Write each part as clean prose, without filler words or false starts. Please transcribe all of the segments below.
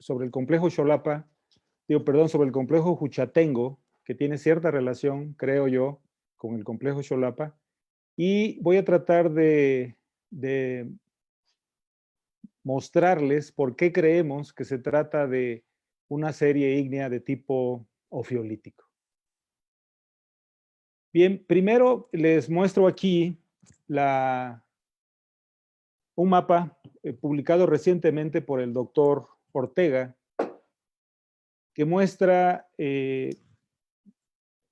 sobre el complejo Xolapa, sobre el complejo Juchatengo, que tiene cierta relación, creo yo, con el complejo Xolapa, y voy a tratar de mostrarles por qué creemos que se trata de una serie ígnea de tipo ofiolítico. Bien, primero les muestro aquí un mapa publicado recientemente por el doctor Ortega, que muestra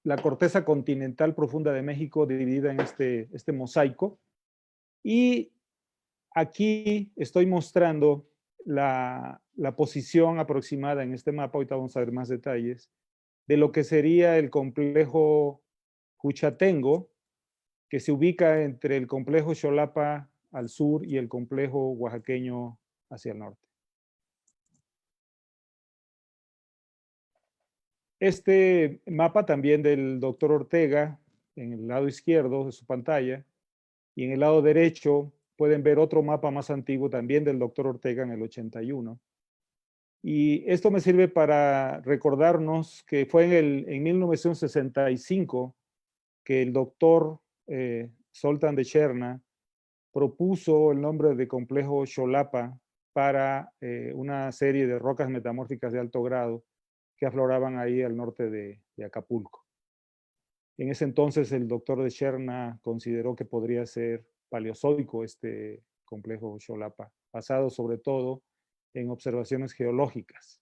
la corteza continental profunda de México dividida en este mosaico. Y aquí estoy mostrando la posición aproximada en este mapa, ahorita vamos a ver más detalles, de lo que sería el complejo Juchatengo, que se ubica entre el complejo Xolapa al sur y el complejo oaxaqueño hacia el norte. Este mapa también del doctor Ortega, en el lado izquierdo de su pantalla, y en el lado derecho pueden ver otro mapa más antiguo también del doctor Ortega en el 81. Y esto me sirve para recordarnos que fue en 1965 que el doctor Zoltán de Cherna propuso el nombre de complejo Xolapa para una serie de rocas metamórficas de alto grado que afloraban ahí al norte de Acapulco. En ese entonces el doctor de Cherna consideró que podría ser paleozoico este complejo Xolapa, basado sobre todo en observaciones geológicas.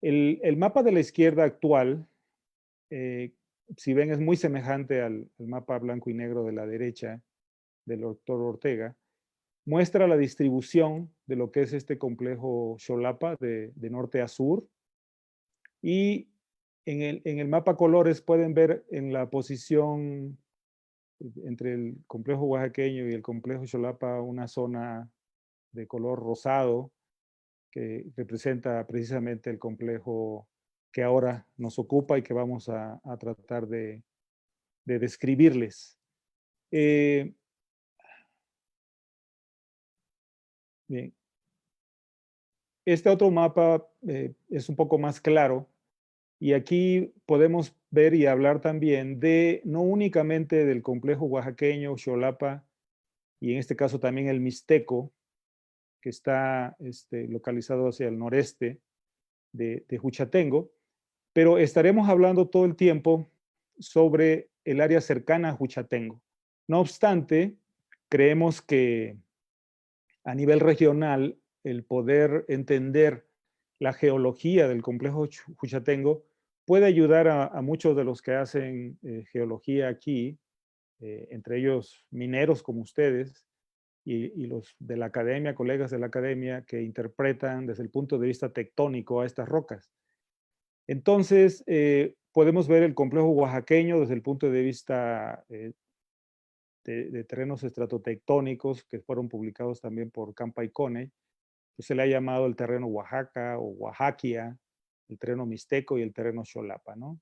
El mapa de la izquierda actual, si ven, es muy semejante al mapa blanco y negro de la derecha del doctor Ortega. Muestra la distribución de lo que es este complejo Xolapa de norte a sur. Y en el mapa colores pueden ver en la posición entre el complejo oaxaqueño y el complejo Xolapa una zona de color rosado que representa precisamente el complejo que ahora nos ocupa y que vamos a tratar de describirles. Bien. Este otro mapa es un poco más claro y aquí podemos ver y hablar también de no únicamente del complejo oaxaqueño, Xolapa, y en este caso también el Mixteco, que está localizado hacia el noreste de Juchatengo, pero estaremos hablando todo el tiempo sobre el área cercana a Juchatengo. No obstante, creemos que a nivel regional el poder entender la geología del complejo Juchatengo puede ayudar a muchos de los que hacen geología aquí, entre ellos mineros como ustedes, y los de la academia, colegas de la academia, que interpretan desde el punto de vista tectónico a estas rocas. Entonces, podemos ver el complejo oaxaqueño desde el punto de vista de terrenos estratotectónicos que fueron publicados también por Campa y Cone, que se le ha llamado el terreno Oaxaca o Oaxaquia, el terreno Mixteco y el terreno Xolapa, ¿no?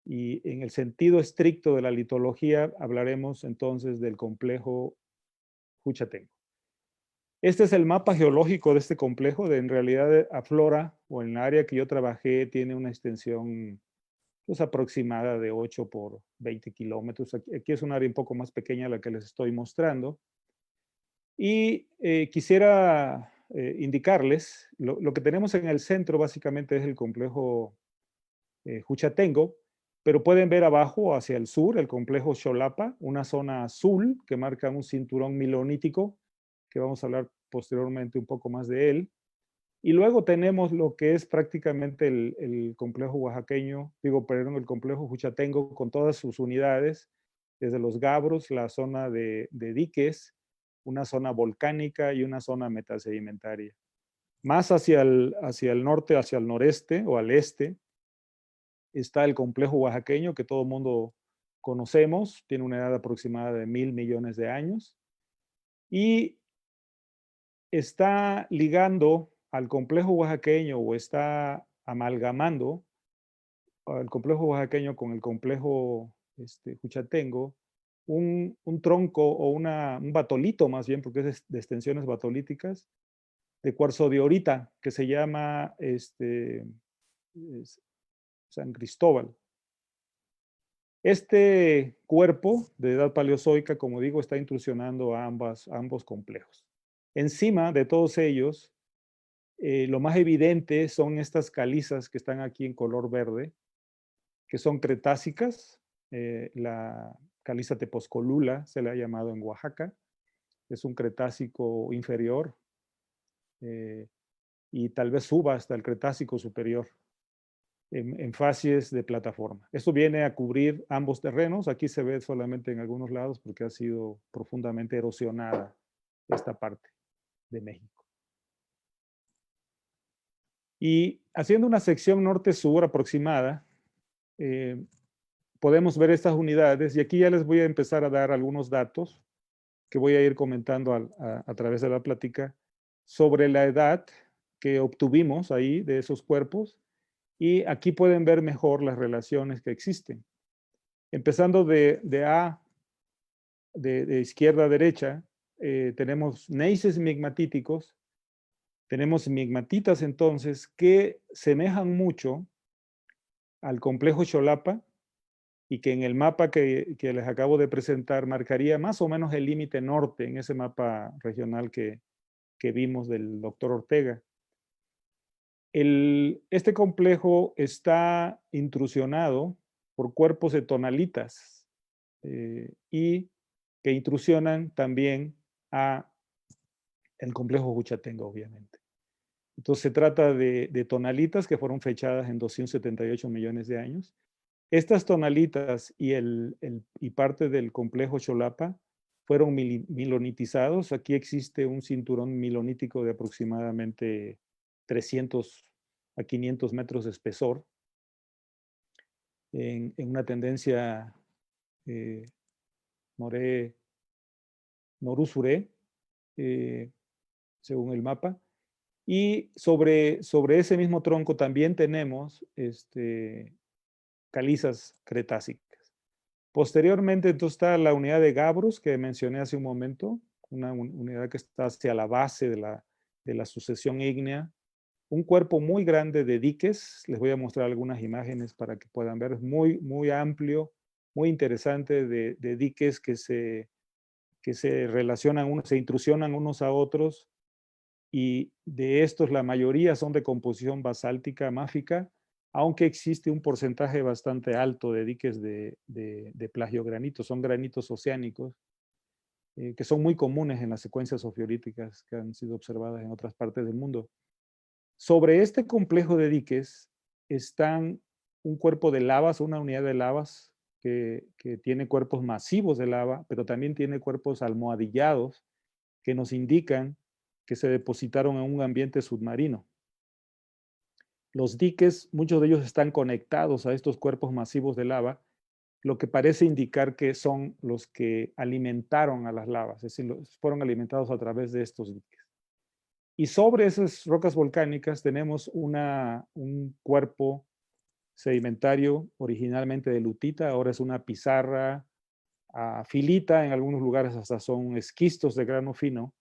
Y en el sentido estricto de la litología, hablaremos entonces del complejo Juchatengo. Este es el mapa geológico de este complejo, en realidad aflora, o en el área que yo trabajé, tiene una extensión pues, aproximada de 8 por 20 kilómetros. Aquí es un área un poco más pequeña la que les estoy mostrando. Y quisiera indicarles, lo que tenemos en el centro básicamente es el complejo Juchatengo, pero pueden ver abajo hacia el sur el complejo Xolapa, una zona azul que marca un cinturón milonítico, que vamos a hablar posteriormente un poco más de él. Y luego tenemos lo que es prácticamente el complejo oaxaqueño, perdón, el complejo Juchatengo con todas sus unidades, desde los Gabros, la zona de diques, una zona volcánica y una zona metasedimentaria. Más hacia el norte, hacia el noreste o al este, está el complejo oaxaqueño que todo el mundo conocemos, tiene una edad aproximada de 1,000 millones de años y está ligando al complejo oaxaqueño o está amalgamando al complejo oaxaqueño con el complejo Juchatengo un tronco o un batolito más bien, porque es de extensiones batolíticas, de cuarzo diorita, que se llama San Cristóbal. Este cuerpo de edad paleozoica, como digo, está intrusionando a ambos complejos. Encima de todos ellos, lo más evidente son estas calizas que están aquí en color verde, que son cretácicas. La caliza Tepozcolula se le ha llamado en Oaxaca. Es un cretácico inferior y tal vez suba hasta el cretácico superior en facies de plataforma. Esto viene a cubrir ambos terrenos. Aquí se ve solamente en algunos lados porque ha sido profundamente erosionada esta parte de México. Y haciendo una sección norte-sur aproximada, podemos ver estas unidades y aquí ya les voy a empezar a dar algunos datos que voy a ir comentando a través de la plática sobre la edad que obtuvimos ahí de esos cuerpos y aquí pueden ver mejor las relaciones que existen. Empezando de izquierda a derecha, tenemos neises migmatíticos, tenemos migmatitas entonces que semejan mucho al complejo Xolapa y que en el mapa que les acabo de presentar marcaría más o menos el límite norte en ese mapa regional que vimos del doctor Ortega. Este complejo está intrusionado por cuerpos de tonalitas y que intrusionan también a el complejo Juchatengo, obviamente. Entonces se trata de tonalitas que fueron fechadas en 278 millones de años. Estas tonalitas y parte del complejo Xolapa fueron milonitizados. Aquí existe un cinturón milonítico de aproximadamente 300 a 500 metros de espesor en una tendencia norú-suré, según el mapa. Y sobre ese mismo tronco también tenemos calizas cretácicas. Posteriormente, entonces está la unidad de Gabrus que mencioné hace un momento, una unidad que está hacia la base de la sucesión ígnea. Un cuerpo muy grande de diques, les voy a mostrar algunas imágenes para que puedan ver, es muy, muy amplio, muy interesante de diques que se relacionan, se intrusionan unos a otros y de estos la mayoría son de composición basáltica máfica, aunque existe un porcentaje bastante alto de diques de plagiogranito, son granitos oceánicos, que son muy comunes en las secuencias ofiolíticas que han sido observadas en otras partes del mundo. Sobre este complejo de diques están un cuerpo de lavas, una unidad de lavas que tiene cuerpos masivos de lava, pero también tiene cuerpos almohadillados que nos indican que se depositaron en un ambiente submarino. Los diques, muchos de ellos están conectados a estos cuerpos masivos de lava, lo que parece indicar que son los que alimentaron a las lavas, es decir, fueron alimentados a través de estos diques. Y sobre esas rocas volcánicas tenemos un cuerpo sedimentario originalmente de lutita, ahora es una pizarra filita, en algunos lugares hasta son esquistos de grano fino,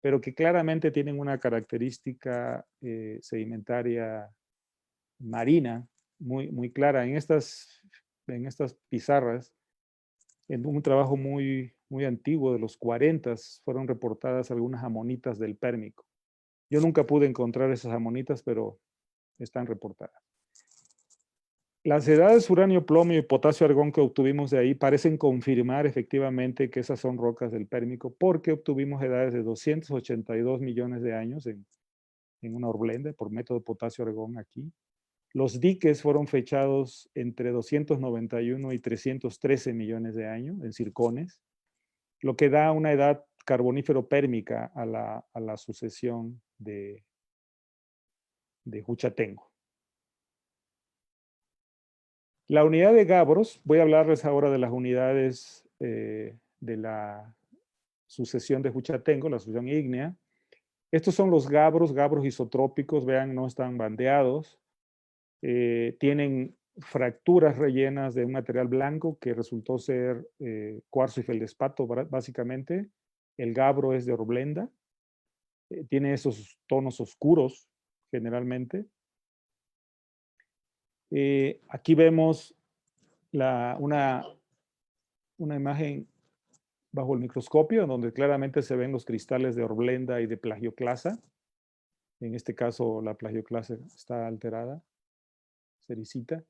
pero que claramente tienen una característica sedimentaria marina muy, muy clara. En estas pizarras, en un trabajo muy, muy antiguo de los 40, fueron reportadas algunas amonitas del Pérmico. Yo nunca pude encontrar esas amonitas, pero están reportadas. Las edades uranio, plomo y potasio argón que obtuvimos de ahí parecen confirmar efectivamente que esas son rocas del Pérmico, porque obtuvimos edades de 282 millones de años en una orblende por método potasio argón aquí. Los diques fueron fechados entre 291 y 313 millones de años en circones, lo que da una edad carbonífero-pérmica a la sucesión de Juchatengo. La unidad de Gabbros, voy a hablarles ahora de las unidades de la sucesión de Juchatengo, la sucesión ígnea. Estos son los Gabbros isotrópicos, vean, no están bandeados. Tienen fracturas rellenas de un material blanco que resultó ser cuarzo y feldespato, básicamente. El gabbro es de horblenda. tiene esos tonos oscuros generalmente. Aquí vemos una imagen bajo el microscopio, donde claramente se ven los cristales de horblenda y de plagioclasa. En este caso, la plagioclasa está alterada, sericita.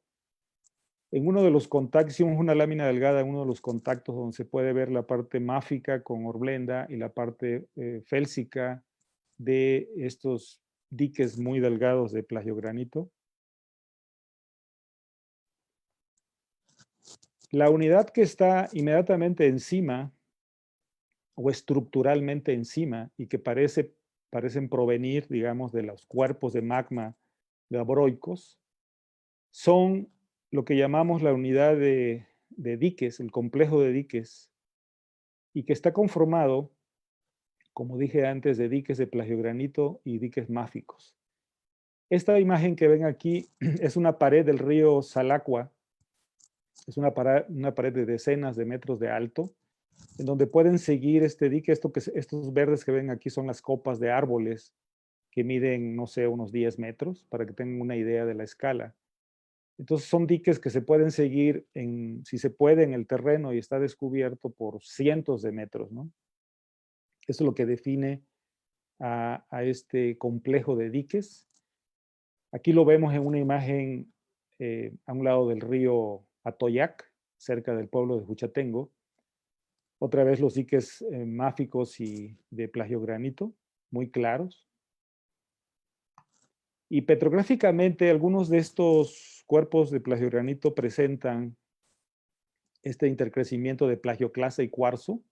En uno de los contactos, hicimos una lámina delgada en uno de los contactos donde se puede ver la parte máfica con horblenda y la parte félsica de estos diques muy delgados de plagiogranito. La unidad que está inmediatamente encima o estructuralmente encima y que parecen provenir, digamos, de los cuerpos de magma gabbroicos, son lo que llamamos la unidad de diques, el complejo de diques, y que está conformado, como dije antes, de diques de plagiogranito y diques máficos. Esta imagen que ven aquí es una pared del río Salacua, es una pared de decenas de metros de alto, en donde pueden seguir este dique. Estos verdes que ven aquí son las copas de árboles que miden, no sé, unos 10 metros, para que tengan una idea de la escala. Entonces son diques que se pueden seguir, si se puede, en el terreno y está descubierto por cientos de metros, ¿no? Eso es lo que define a este complejo de diques. Aquí lo vemos en una imagen a un lado del río Atoyac, cerca del pueblo de Juchatengo. Otra vez los diques máficos y de plagiogranito, muy claros. Y petrográficamente, algunos de estos cuerpos de plagiogranito presentan este intercrecimiento de plagioclasa y cuarzo,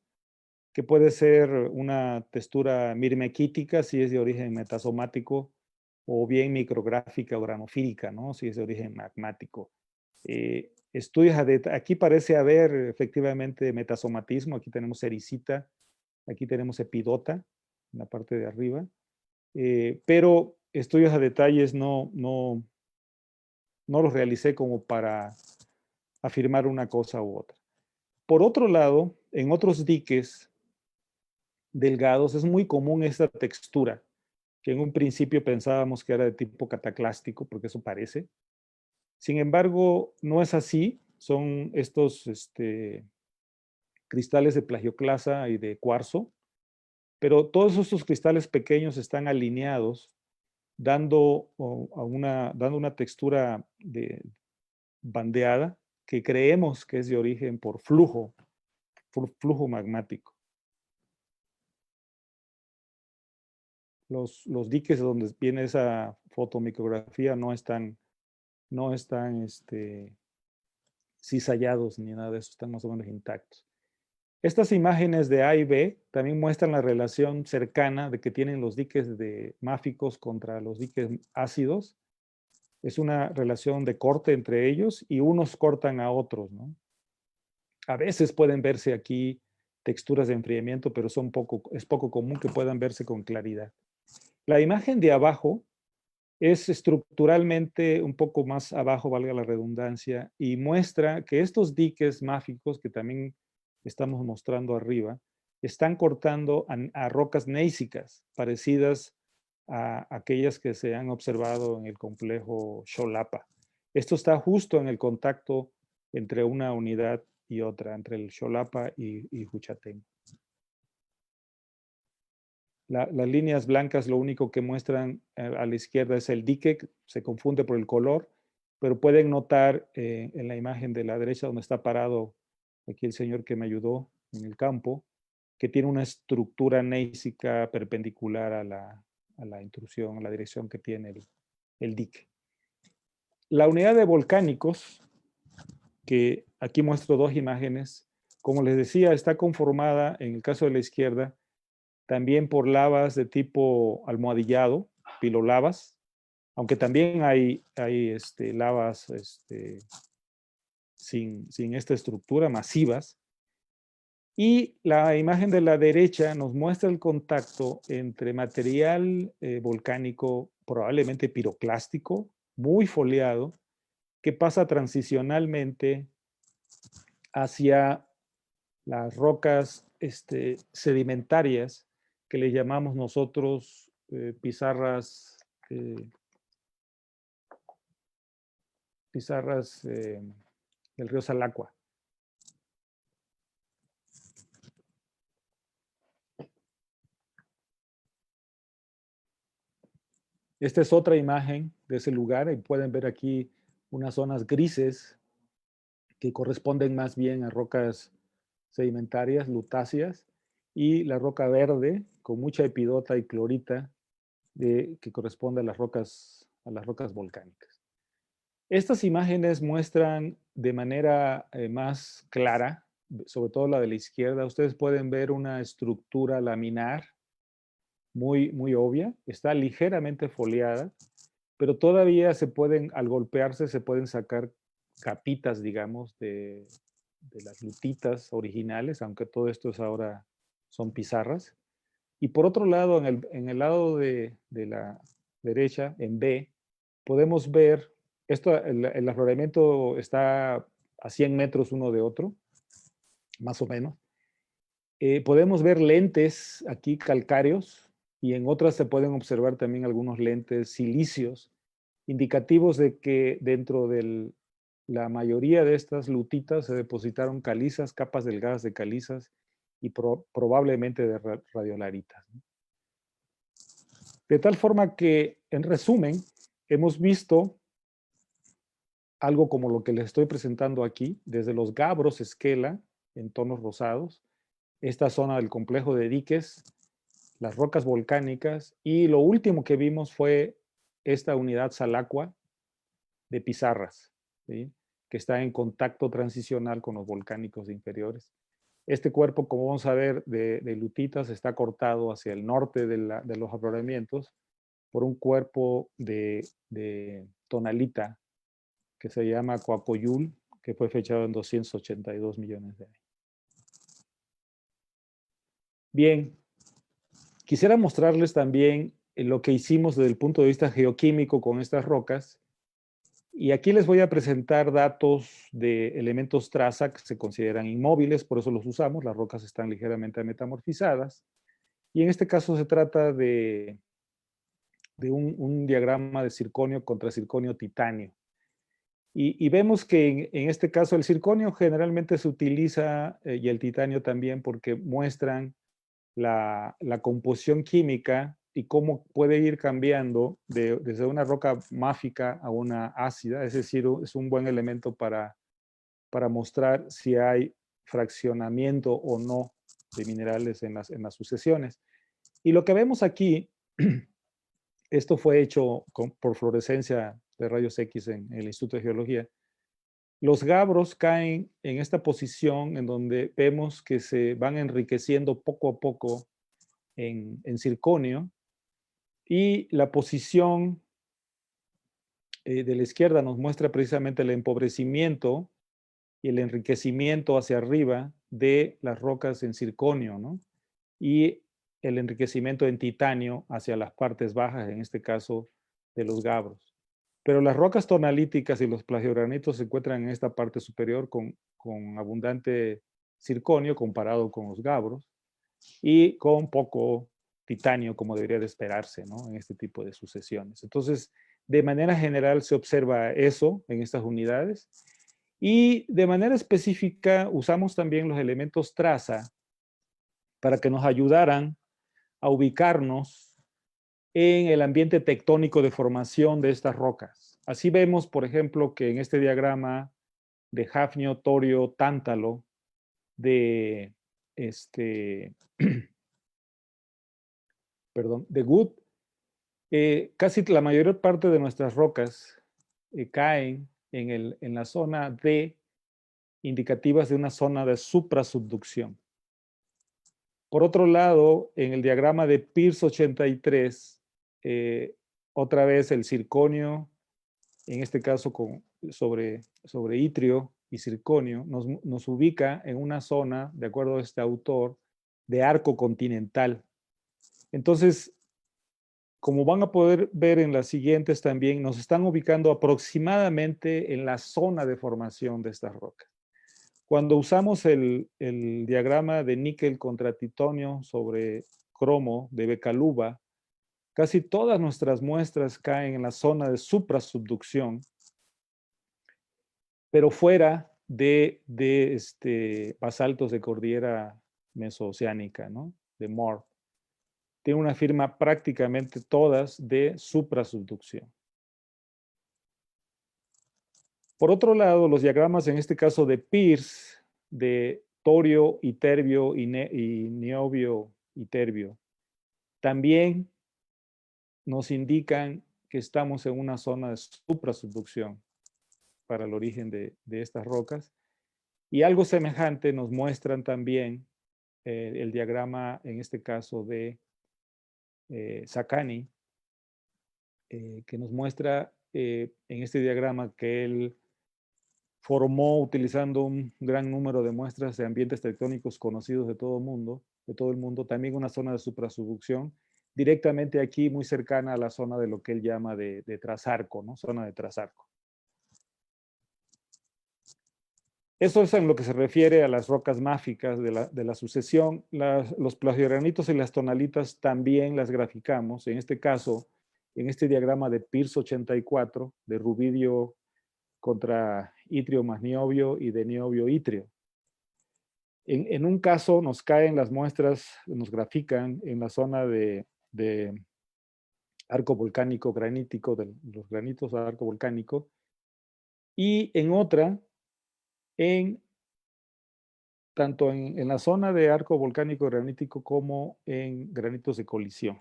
que puede ser una textura mirmequítica si es de origen metasomático, o bien micrográfica o granofílica, ¿no? Si es de origen magmático. Estudios aquí parece haber efectivamente metasomatismo. Aquí tenemos sericita, aquí tenemos epidota en la parte de arriba, pero estudios a detalles no los realicé como para afirmar una cosa u otra. Por otro lado, en otros diques delgados es muy común esta textura, que en un principio pensábamos que era de tipo cataclástico, porque eso parece. Sin embargo, no es así. Son estos cristales de plagioclasa y de cuarzo, pero todos estos cristales pequeños están alineados, dando una textura bandeada que creemos que es de origen por flujo magmático. Los diques donde viene esa fotomicrografía no están cizallados ni nada de eso, están más o menos intactos. Estas imágenes de A y B también muestran la relación cercana de que tienen los diques máficos contra los diques ácidos. Es una relación de corte entre ellos y unos cortan a otros, ¿no? A veces pueden verse aquí texturas de enfriamiento, pero es poco común que puedan verse con claridad. La imagen de abajo es estructuralmente un poco más abajo, valga la redundancia, y muestra que estos diques máficos que también estamos mostrando arriba, están cortando a rocas neísicas, parecidas a aquellas que se han observado en el complejo Xolapa. Esto está justo en el contacto entre una unidad y otra, entre el Xolapa y Juchatengo. Las líneas blancas lo único que muestran a la izquierda es el dique, se confunde por el color, pero pueden notar en la imagen de la derecha donde está parado aquí el señor que me ayudó en el campo, que tiene una estructura neísica perpendicular a la intrusión, a la dirección que tiene el dique. La unidad de volcánicos, que aquí muestro dos imágenes, como les decía, está conformada, en el caso de la izquierda, también por lavas de tipo almohadillado, pilolavas, aunque también hay lavas sin esta estructura, masivas. Y la imagen de la derecha nos muestra el contacto entre material volcánico, probablemente piroclástico, muy foliado, que pasa transicionalmente hacia las rocas sedimentarias que le llamamos nosotros pizarras del río Salacua. Esta es otra imagen de ese lugar y pueden ver aquí unas zonas grises que corresponden más bien a rocas sedimentarias, lutáceas, y la roca verde con mucha epidota y clorita que corresponde a las rocas volcánicas. Estas imágenes muestran de manera más clara, sobre todo la de la izquierda, ustedes pueden ver una estructura laminar muy obvia, está ligeramente foliada, pero todavía se pueden, al golpearse, se pueden sacar capitas, digamos, de las lutitas originales, aunque todo esto es ahora son pizarras. Y por otro lado, en el lado de la derecha, en B, podemos ver, el afloramiento está a 100 metros uno de otro, más o menos. Podemos ver lentes aquí calcáreos y en otras se pueden observar también algunos lentes silíceos, indicativos de que dentro de la mayoría de estas lutitas se depositaron calizas, capas delgadas de calizas y probablemente de radiolaritas. De tal forma que, en resumen, hemos visto algo como lo que les estoy presentando aquí, desde los gabros esquela en tonos rosados, esta zona del complejo de diques, las rocas volcánicas, y lo último que vimos fue esta unidad Salacua de pizarras, ¿sí?, que está en contacto transicional con los volcánicos inferiores. Este cuerpo, como vamos a ver, de lutitas está cortado hacia el norte de los afloramientos por un cuerpo de tonalita que se llama Coacoyul, que fue fechado en 282 millones de años. Bien, quisiera mostrarles también lo que hicimos desde el punto de vista geoquímico con estas rocas. Y aquí les voy a presentar datos de elementos traza que se consideran inmóviles, por eso los usamos, las rocas están ligeramente metamorfizadas. Y en este caso se trata de un diagrama de circonio contra circonio titanio. Y vemos que en este caso el circonio generalmente se utiliza, y el titanio también, porque muestran la composición química y cómo puede ir cambiando desde una roca máfica a una ácida, es decir, es un buen elemento para mostrar si hay fraccionamiento o no de minerales en las sucesiones. Y lo que vemos aquí, esto fue hecho por fluorescencia de rayos X en el Instituto de Geología. Los gabros caen en esta posición en donde vemos que se van enriqueciendo poco a poco en circonio, y la posición de la izquierda nos muestra precisamente el empobrecimiento y el enriquecimiento hacia arriba de las rocas en circonio, ¿no? Y el enriquecimiento en titanio hacia las partes bajas, en este caso de los gabros. Pero las rocas tonalíticas y los plagiogranitos se encuentran en esta parte superior con abundante circonio comparado con los gabros y con poco titanio, como debería de esperarse, ¿no?, en este tipo de sucesiones. Entonces, de manera general se observa eso en estas unidades, y de manera específica usamos también los elementos traza para que nos ayudaran a ubicarnos en el ambiente tectónico de formación de estas rocas. Así vemos, por ejemplo, que en este diagrama de hafnio, torio, tántalo, de de Good, casi la mayor parte de nuestras rocas caen en la zona D, indicativas de una zona de suprasubducción. Por otro lado, en el diagrama de Pierce 83, otra vez el circonio, en este caso sobre itrio y circonio, nos ubica en una zona, de acuerdo a este autor, de arco continental. Entonces, como van a poder ver en las siguientes también, nos están ubicando aproximadamente en la zona de formación de estas rocas. Cuando usamos el diagrama de níquel contra titanio sobre cromo, de Becaluba, casi todas nuestras muestras caen en la zona de suprasubducción, pero fuera de basaltos de cordillera mesooceánica, ¿no? De Moore. Tiene una firma prácticamente todas de suprasubducción. Por otro lado, los diagramas en este caso de Pierce, de torio, iterbio y niobio iterbio, también nos indican que estamos en una zona de suprasubducción para el origen de estas rocas. Y algo semejante nos muestran también el diagrama, en este caso de Sakani, que nos muestra en este diagrama que él formó utilizando un gran número de muestras de ambientes tectónicos conocidos de todo el mundo, también una zona de suprasubducción, directamente aquí muy cercana a la zona de lo que él llama de Trasarco, ¿no? Zona de Trasarco. Eso es en lo que se refiere a las rocas máficas de la sucesión. Los plagiogranitos y las tonalitas también las graficamos. En este caso, en este diagrama de Pierce 84, de rubidio contra itrio más niobio y de niobio itrio. En un caso nos caen las muestras, nos grafican en la zona de arco volcánico granítico, de los granitos de arco volcánico, y en otra, tanto en la zona de arco volcánico granítico como en granitos de colisión.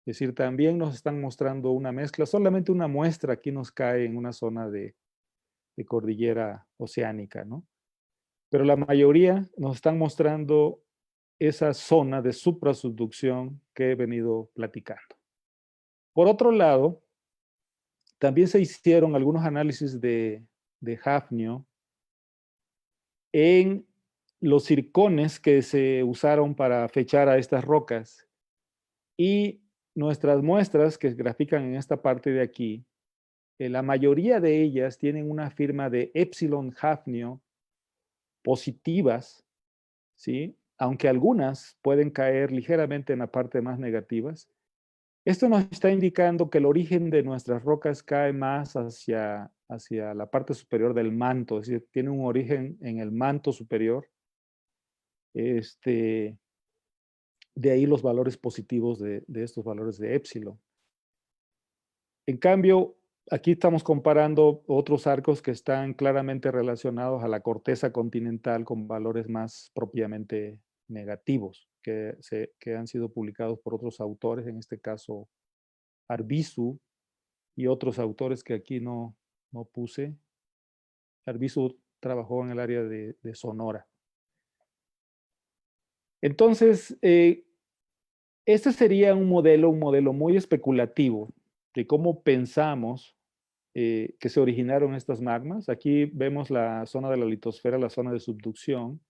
Es decir, también nos están mostrando una mezcla, solamente una muestra aquí nos cae en una zona de cordillera oceánica, ¿no? Pero la mayoría nos están mostrando esa zona de suprasubducción que he venido platicando. Por otro lado, también se hicieron algunos análisis de hafnio en los circones que se usaron para fechar a estas rocas. Y nuestras muestras que grafican en esta parte de aquí, la mayoría de ellas tienen una firma de epsilon hafnio positivas, ¿sí? Aunque algunas pueden caer ligeramente en la parte más negativas. Esto nos está indicando que el origen de nuestras rocas cae más hacia la parte superior del manto, es decir, tiene un origen en el manto superior. De ahí los valores positivos de estos valores de épsilon. En cambio, aquí estamos comparando otros arcos que están claramente relacionados a la corteza continental con valores más propiamente negativos, que han sido publicados por otros autores, en este caso Arbizu y otros autores que aquí no puse. Arbizu trabajó en el área de Sonora. Entonces, este sería un modelo muy especulativo de cómo pensamos que se originaron estas magmas. Aquí vemos la zona de la litosfera, la zona de subducción.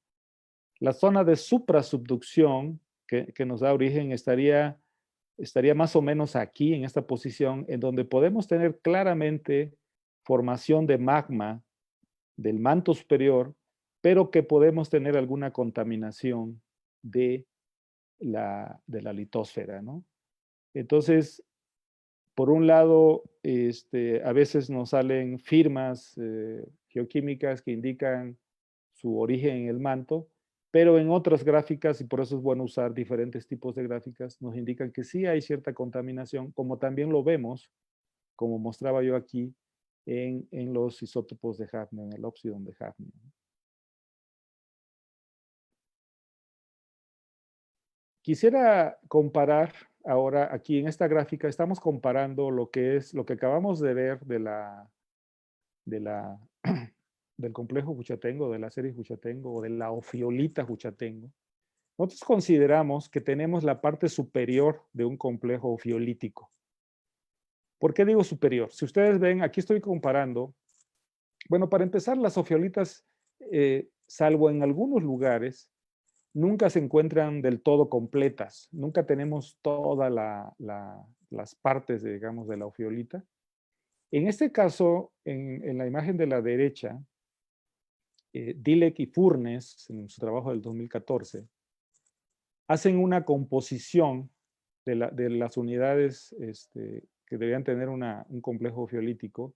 La zona de suprasubducción que nos da origen estaría más o menos aquí, en esta posición, en donde podemos tener claramente formación de magma del manto superior, pero que podemos tener alguna contaminación de la litosfera, ¿no? Entonces, por un lado, a veces nos salen firmas geoquímicas que indican su origen en el manto, pero en otras gráficas, y por eso es bueno usar diferentes tipos de gráficas, nos indican que sí hay cierta contaminación, como también lo vemos, como mostraba yo aquí, en los isótopos de hafnio, en el óxido de hafnio. Quisiera comparar ahora aquí en esta gráfica, estamos comparando lo que acabamos de ver del complejo Huchatengo, de la serie Huchatengo o de la ofiolita Huchatengo. Nosotros consideramos que tenemos la parte superior de un complejo ofiolítico. ¿Por qué digo superior? Si ustedes ven, aquí estoy comparando. Bueno, para empezar, las ofiolitas, salvo en algunos lugares, nunca se encuentran del todo completas. Nunca tenemos todas las partes, digamos, de la ofiolita. En este caso, en la imagen de la derecha, Dilek y Furness, en su trabajo del 2014, hacen una composición de las unidades que debían tener un complejo ofiolítico,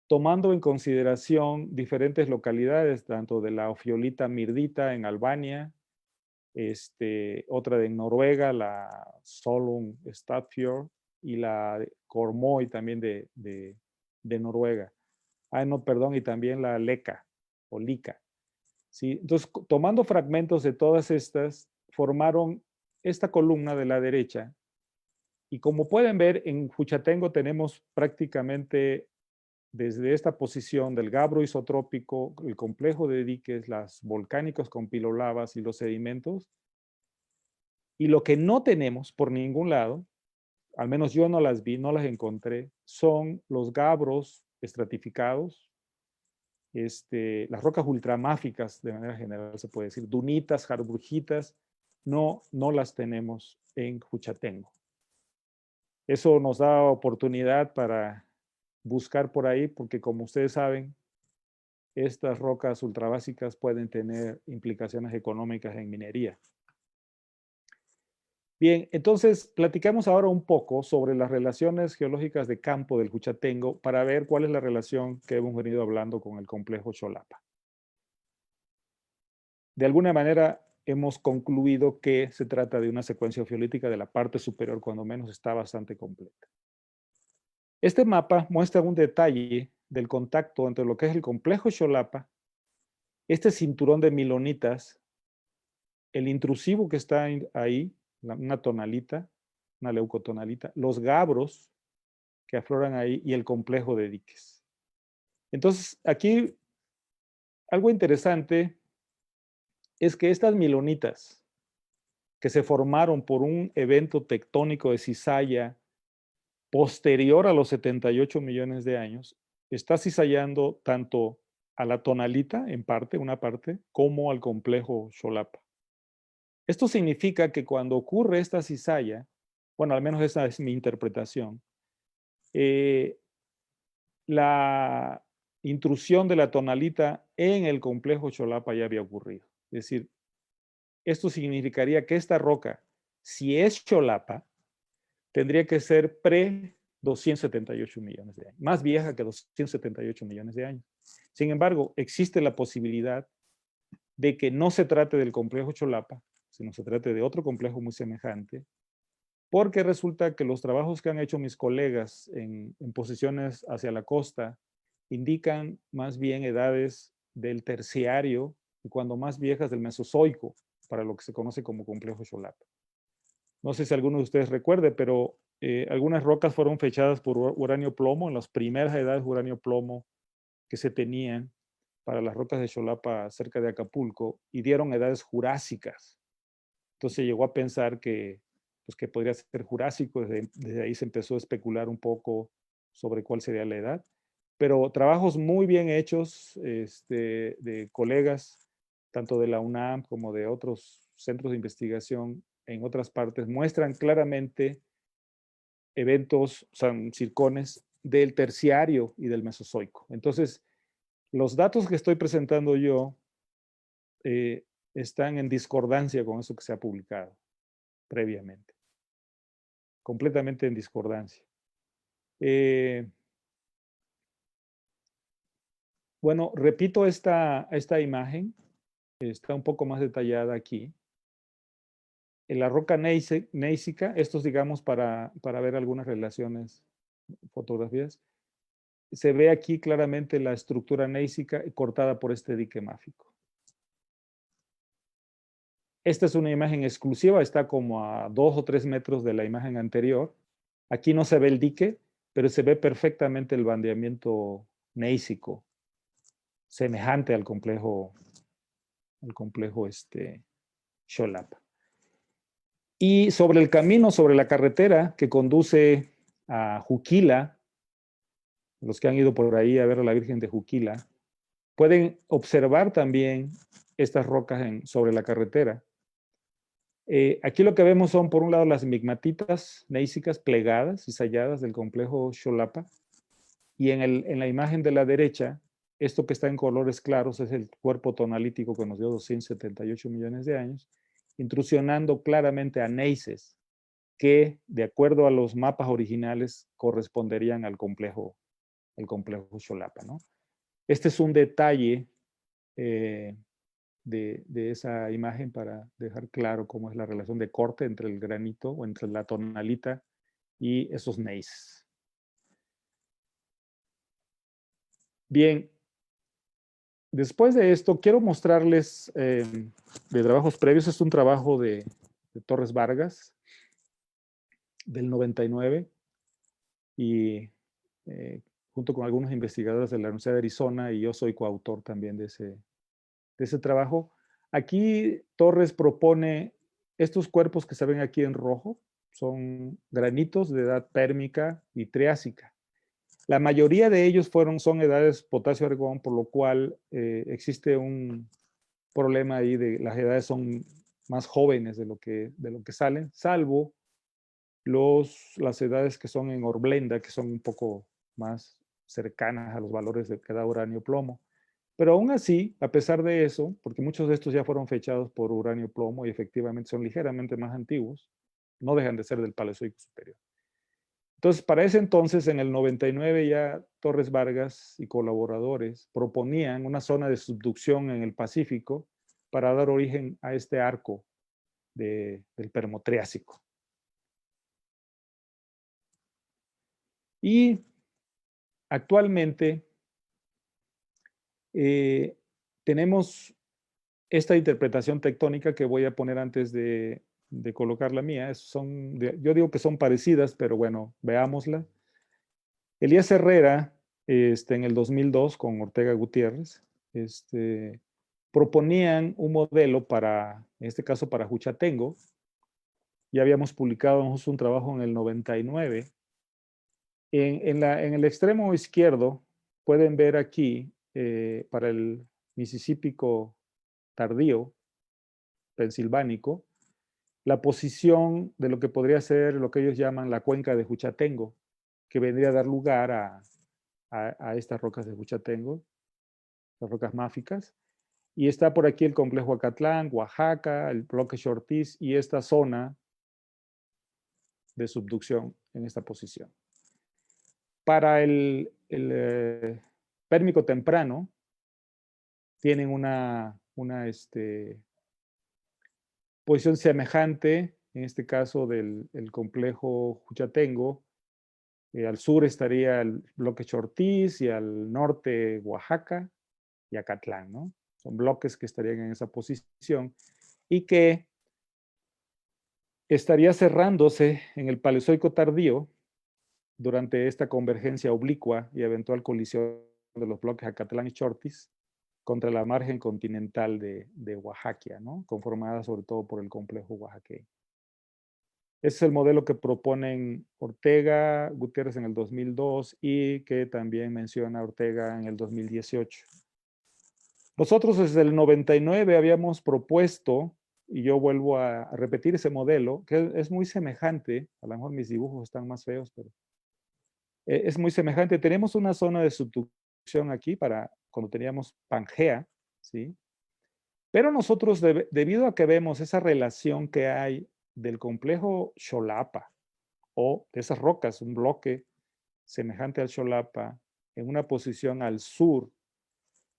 tomando en consideración diferentes localidades, tanto de la ofiolita mirdita en Albania, otra de Noruega, la Solung Statfjord, y la Kormoy también de Noruega. Ah, no, perdón, y también la Leka o Lika. ¿Sí? Entonces, tomando fragmentos de todas estas, formaron esta columna de la derecha. Y como pueden ver, en Juchatengo tenemos prácticamente desde esta posición del gabro isotrópico, el complejo de diques, las volcánicos con pilolavas y los sedimentos. Y lo que no tenemos por ningún lado, al menos yo no las vi, no las encontré, son los gabros estratificados, las rocas ultramáficas, de manera general se puede decir, dunitas, jarburgitas, no las tenemos en Juchatengo. Eso nos da oportunidad para buscar por ahí, porque como ustedes saben, estas rocas ultrabásicas pueden tener implicaciones económicas en minería. Bien, entonces platicamos ahora un poco sobre las relaciones geológicas de campo del Juchatengo para ver cuál es la relación que hemos venido hablando con el complejo Xolapa. De alguna manera hemos concluido que se trata de una secuencia ofiolítica de la parte superior, cuando menos está bastante completa. Este mapa muestra un detalle del contacto entre lo que es el complejo Xolapa, este cinturón de milonitas, el intrusivo que está ahí, una tonalita, una leucotonalita, los gabros que afloran ahí y el complejo de diques. Entonces, aquí algo interesante es que estas milonitas que se formaron por un evento tectónico de cizalla posterior a los 78 millones de años, está cizallando tanto a la tonalita, en parte, una parte, como al complejo Xolapa. Esto significa que cuando ocurre esta cizalla, bueno, al menos esa es mi interpretación, la intrusión de la tonalita en el complejo Xolapa ya había ocurrido. Es decir, esto significaría que esta roca, si es Xolapa, tendría que ser pre-278 millones de años, más vieja que 278 millones de años. Sin embargo, existe la posibilidad de que no se trate del complejo Xolapa, sino se trate de otro complejo muy semejante, porque resulta que los trabajos que han hecho mis colegas en posiciones hacia la costa indican más bien edades del terciario y cuando más viejas del Mesozoico, para lo que se conoce como complejo Xolapa. No sé si alguno de ustedes recuerde, pero algunas rocas fueron fechadas por uranio plomo, en las primeras edades de uranio plomo que se tenían para las rocas de Xolapa cerca de Acapulco, y dieron edades jurásicas. Entonces llegó a pensar que, pues, que podría ser jurásico, desde ahí se empezó a especular un poco sobre cuál sería la edad. Pero trabajos muy bien hechos de colegas, tanto de la UNAM como de otros centros de investigación en otras partes, muestran claramente eventos, o sea, circones del terciario y del mesozoico. Entonces, los datos que estoy presentando yo están en discordancia con eso que se ha publicado previamente. Completamente en discordancia. Bueno, repito esta imagen, está un poco más detallada aquí. En la roca neisica, estos digamos para ver algunas relaciones, fotografías, se ve aquí claramente la estructura neisica cortada por este dique máfico. Esta es una imagen exclusiva, está como a 2 o 3 metros de la imagen anterior. Aquí no se ve el dique, pero se ve perfectamente el bandeamiento neisico, semejante al complejo Xolapa. Y sobre el camino, sobre la carretera que conduce a Juquila, los que han ido por ahí a ver a la Virgen de Juquila, pueden observar también estas rocas sobre la carretera. Aquí lo que vemos son, por un lado, las migmatitas neísicas plegadas y salladas del complejo Xolapa, y en la imagen de la derecha, esto que está en colores claros es el cuerpo tonalítico que nos dio 278 millones de años, intrusionando claramente a neises, que, de acuerdo a los mapas originales, corresponderían al complejo Xolapa, ¿no? Este es un detalle de esa imagen para dejar claro cómo es la relación de corte entre el granito o entre la tonalita y esos gneiss. Bien, después de esto, quiero mostrarles de trabajos previos. Es un trabajo de Torres Vargas del 99 y junto con algunos investigadores de la Universidad de Arizona, y yo soy coautor también de ese trabajo. Aquí Torres propone estos cuerpos que se ven aquí en rojo, son granitos de edad pérmica y triásica. La mayoría de ellos son edades potasio-argón, por lo cual existe un problema ahí de las edades son más jóvenes de lo que salen, salvo las edades que son en horblenda, que son un poco más cercanas a los valores de cada uranio-plomo. Pero aún así, a pesar de eso, porque muchos de estos ya fueron fechados por uranio-plomo y efectivamente son ligeramente más antiguos, no dejan de ser del Paleozoico superior. Entonces, para ese entonces, en el 99 ya Torres Vargas y colaboradores proponían una zona de subducción en el Pacífico para dar origen a este arco del Permotriásico. Y actualmente tenemos esta interpretación tectónica que voy a poner antes de colocar la mía. Yo digo que son parecidas, pero bueno, veámosla. Elías Herrera, en el 2002, con Ortega Gutiérrez, proponían un modelo en este caso para Juchatengo. Ya habíamos publicado un trabajo en el 99. En el extremo izquierdo pueden ver aquí, para el Mississípico tardío, pensilvánico, la posición de lo que podría ser lo que ellos llaman la cuenca de Juchatengo, que vendría a dar lugar a estas rocas de Juchatengo, las rocas máficas. Y está por aquí el complejo Acatlán, Oaxaca, el bloque Ortiz y esta zona de subducción en esta posición. Para el pérmico temprano, tienen una posición semejante, en este caso del complejo Juchatengo. Al sur estaría el bloque Ortiz y al norte Oaxaca y Acatlán, ¿no? Son bloques que estarían en esa posición y que estaría cerrándose en el Paleozoico tardío durante esta convergencia oblicua y eventual colisión de los bloques Acatlán y Chortis contra la margen continental de Oaxaca, ¿no? Conformada sobre todo por el complejo oaxaqueño. Ese es el modelo que proponen Ortega, Gutiérrez en el 2002 y que también menciona Ortega en el 2018. Nosotros desde el 99 habíamos propuesto, y yo vuelvo a repetir ese modelo, que es muy semejante, a lo mejor mis dibujos están más feos, pero es muy semejante. Tenemos una zona de subducción aquí para cuando teníamos Pangea, ¿sí? Pero nosotros, debido a que vemos esa relación que hay del complejo Xolapa o de esas rocas, un bloque semejante al Xolapa, en una posición al sur,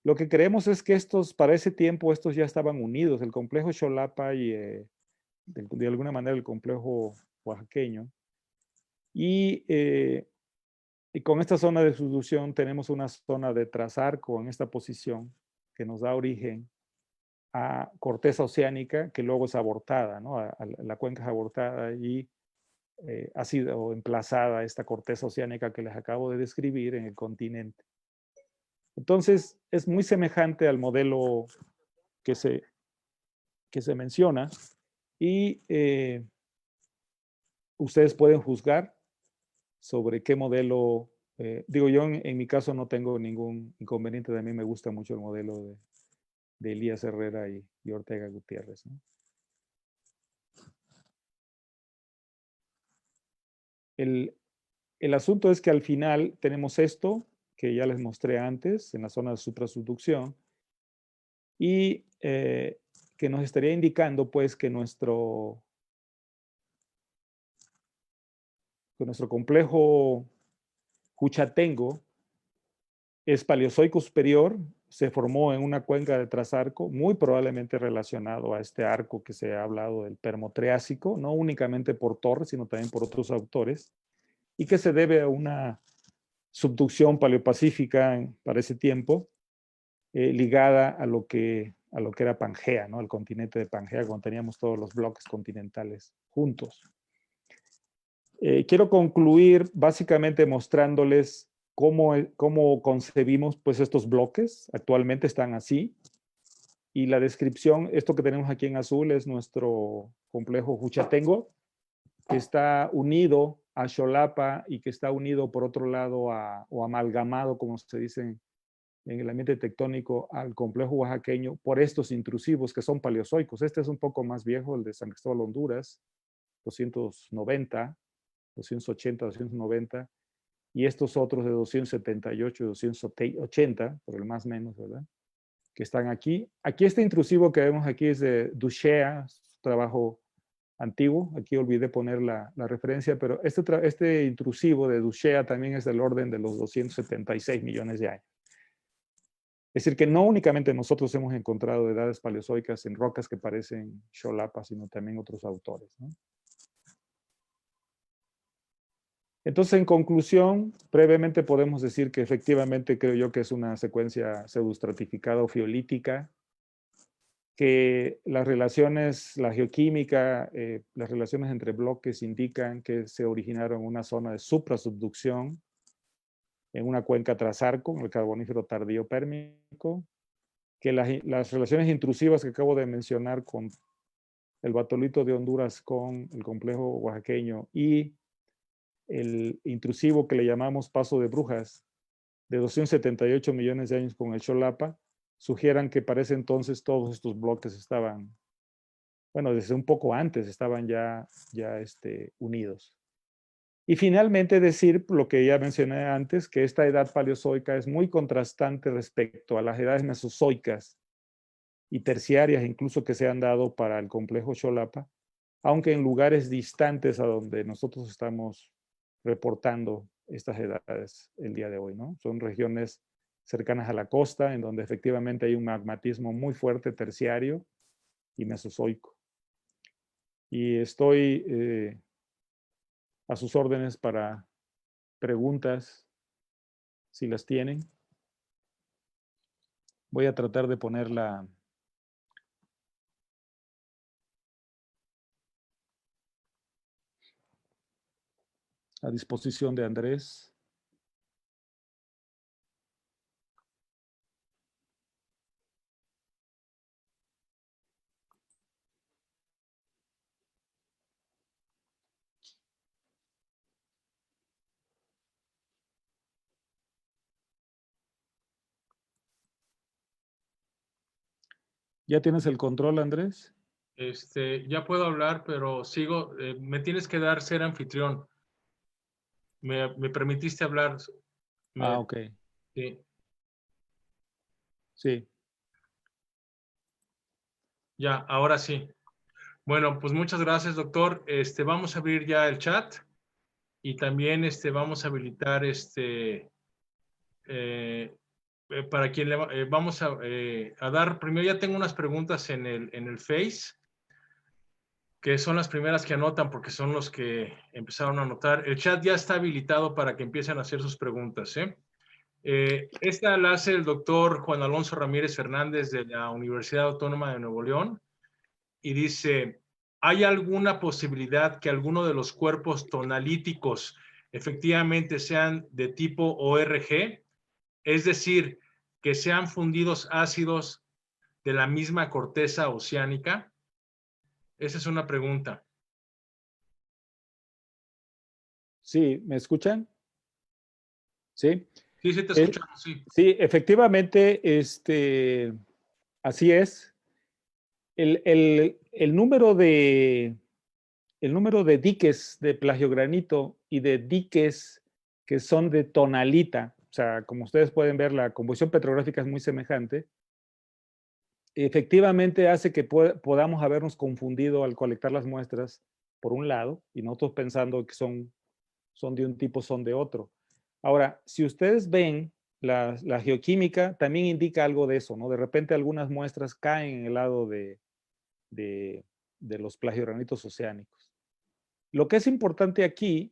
lo que creemos es que para ese tiempo, estos ya estaban unidos, el complejo Xolapa y de alguna manera el complejo oaxaqueño. Y con esta zona de subducción tenemos una zona de trazarco en esta posición que nos da origen a corteza oceánica que luego es abortada, ¿no? La cuenca es abortada y ha sido emplazada esta corteza oceánica que les acabo de describir en el continente. Entonces, es muy semejante al modelo que se menciona y ustedes pueden juzgar sobre qué modelo, digo yo en mi caso no tengo ningún inconveniente, a mí me gusta mucho el modelo de Elías Herrera y Ortega Gutiérrez, ¿no? El asunto es que al final tenemos esto, que ya les mostré antes, en la zona de suprasubducción, y que nos estaría indicando pues que que nuestro complejo Huchatengo es paleozoico superior, se formó en una cuenca de trasarco, muy probablemente relacionado a este arco que se ha hablado del Permo-Triásico, no únicamente por Torres, sino también por otros autores, y que se debe a una subducción paleopacífica para ese tiempo, ligada a lo que era Pangea, ¿no? El continente de Pangea, cuando teníamos todos los bloques continentales juntos. Quiero concluir básicamente mostrándoles cómo concebimos pues, estos bloques. Actualmente están así. Y la descripción, esto que tenemos aquí en azul es nuestro complejo Huchatengo, que está unido a Xolapa y que está unido por otro lado o amalgamado, como se dice en el ambiente tectónico, al complejo oaxaqueño por estos intrusivos que son paleozoicos. Este es un poco más viejo, el de San Cristóbal, Honduras, 290, 280, 290, y estos otros de 278 y 280, por el más menos, ¿verdad? Que están aquí. Aquí este intrusivo que vemos aquí es de Duchea, trabajo antiguo. Aquí olvidé poner la referencia, pero este intrusivo de Duchea también es del orden de los 276 millones de años. Es decir, que no únicamente nosotros hemos encontrado edades paleozoicas en rocas que parecen Xolapa, sino también otros autores, ¿no? Entonces, en conclusión, brevemente podemos decir que efectivamente creo yo que es una secuencia pseudoestratificada o fiolítica, que las relaciones, la geoquímica, las relaciones entre bloques indican que se originaron en una zona de suprasubducción, en una cuenca trasarco, en el Carbonífero tardío pérmico, que las relaciones intrusivas que acabo de mencionar con el batolito de Honduras con el complejo oaxaqueño y el intrusivo que le llamamos Paso de Brujas, de 278 millones de años con el Xolapa, sugieran que para ese entonces todos estos bloques estaban, bueno, desde un poco antes estaban ya unidos. Y finalmente decir lo que ya mencioné antes, que esta edad paleozoica es muy contrastante respecto a las edades mesozoicas y terciarias incluso que se han dado para el complejo Xolapa, aunque en lugares distantes a donde nosotros estamos reportando estas edades el día de hoy, ¿no? Son regiones cercanas a la costa, en donde efectivamente hay un magmatismo muy fuerte terciario y mesozoico. Y estoy a sus órdenes para preguntas, si las tienen. Voy a tratar de ponerla a disposición de Andrés. ¿Ya tienes el control, Andrés? Ya puedo hablar, pero sigo. Me tienes que dar ser anfitrión. Me permitiste hablar. Ok. Sí. Sí. Ya, ahora sí. Bueno, pues muchas gracias, doctor. Vamos a abrir ya el chat y también vamos a habilitar para quien vamos a dar. Primero ya tengo unas preguntas en el Face, que son las primeras que anotan porque son los que empezaron a anotar. El chat ya está habilitado para que empiecen a hacer sus preguntas, ¿eh? Esta la hace el doctor Juan Alonso Ramírez Fernández de la Universidad Autónoma de Nuevo León y dice, ¿hay alguna posibilidad que alguno de los cuerpos tonalíticos efectivamente sean de tipo ORG? Es decir, que sean fundidos ácidos de la misma corteza oceánica. Esa es una pregunta. Sí, ¿me escuchan? Sí. Sí, sí te escuchamos, sí. Sí, efectivamente, así es. El número de diques de plagiogranito y de diques que son de tonalita, o sea, como ustedes pueden ver, la composición petrográfica es muy semejante, efectivamente hace que podamos habernos confundido al colectar las muestras, por un lado, y nosotros pensando que son son de un tipo, son de otro. Ahora, si ustedes ven, la geoquímica también indica algo de eso, ¿no? De repente algunas muestras caen en el lado de, de los plagiogranitos oceánicos. Lo que es importante aquí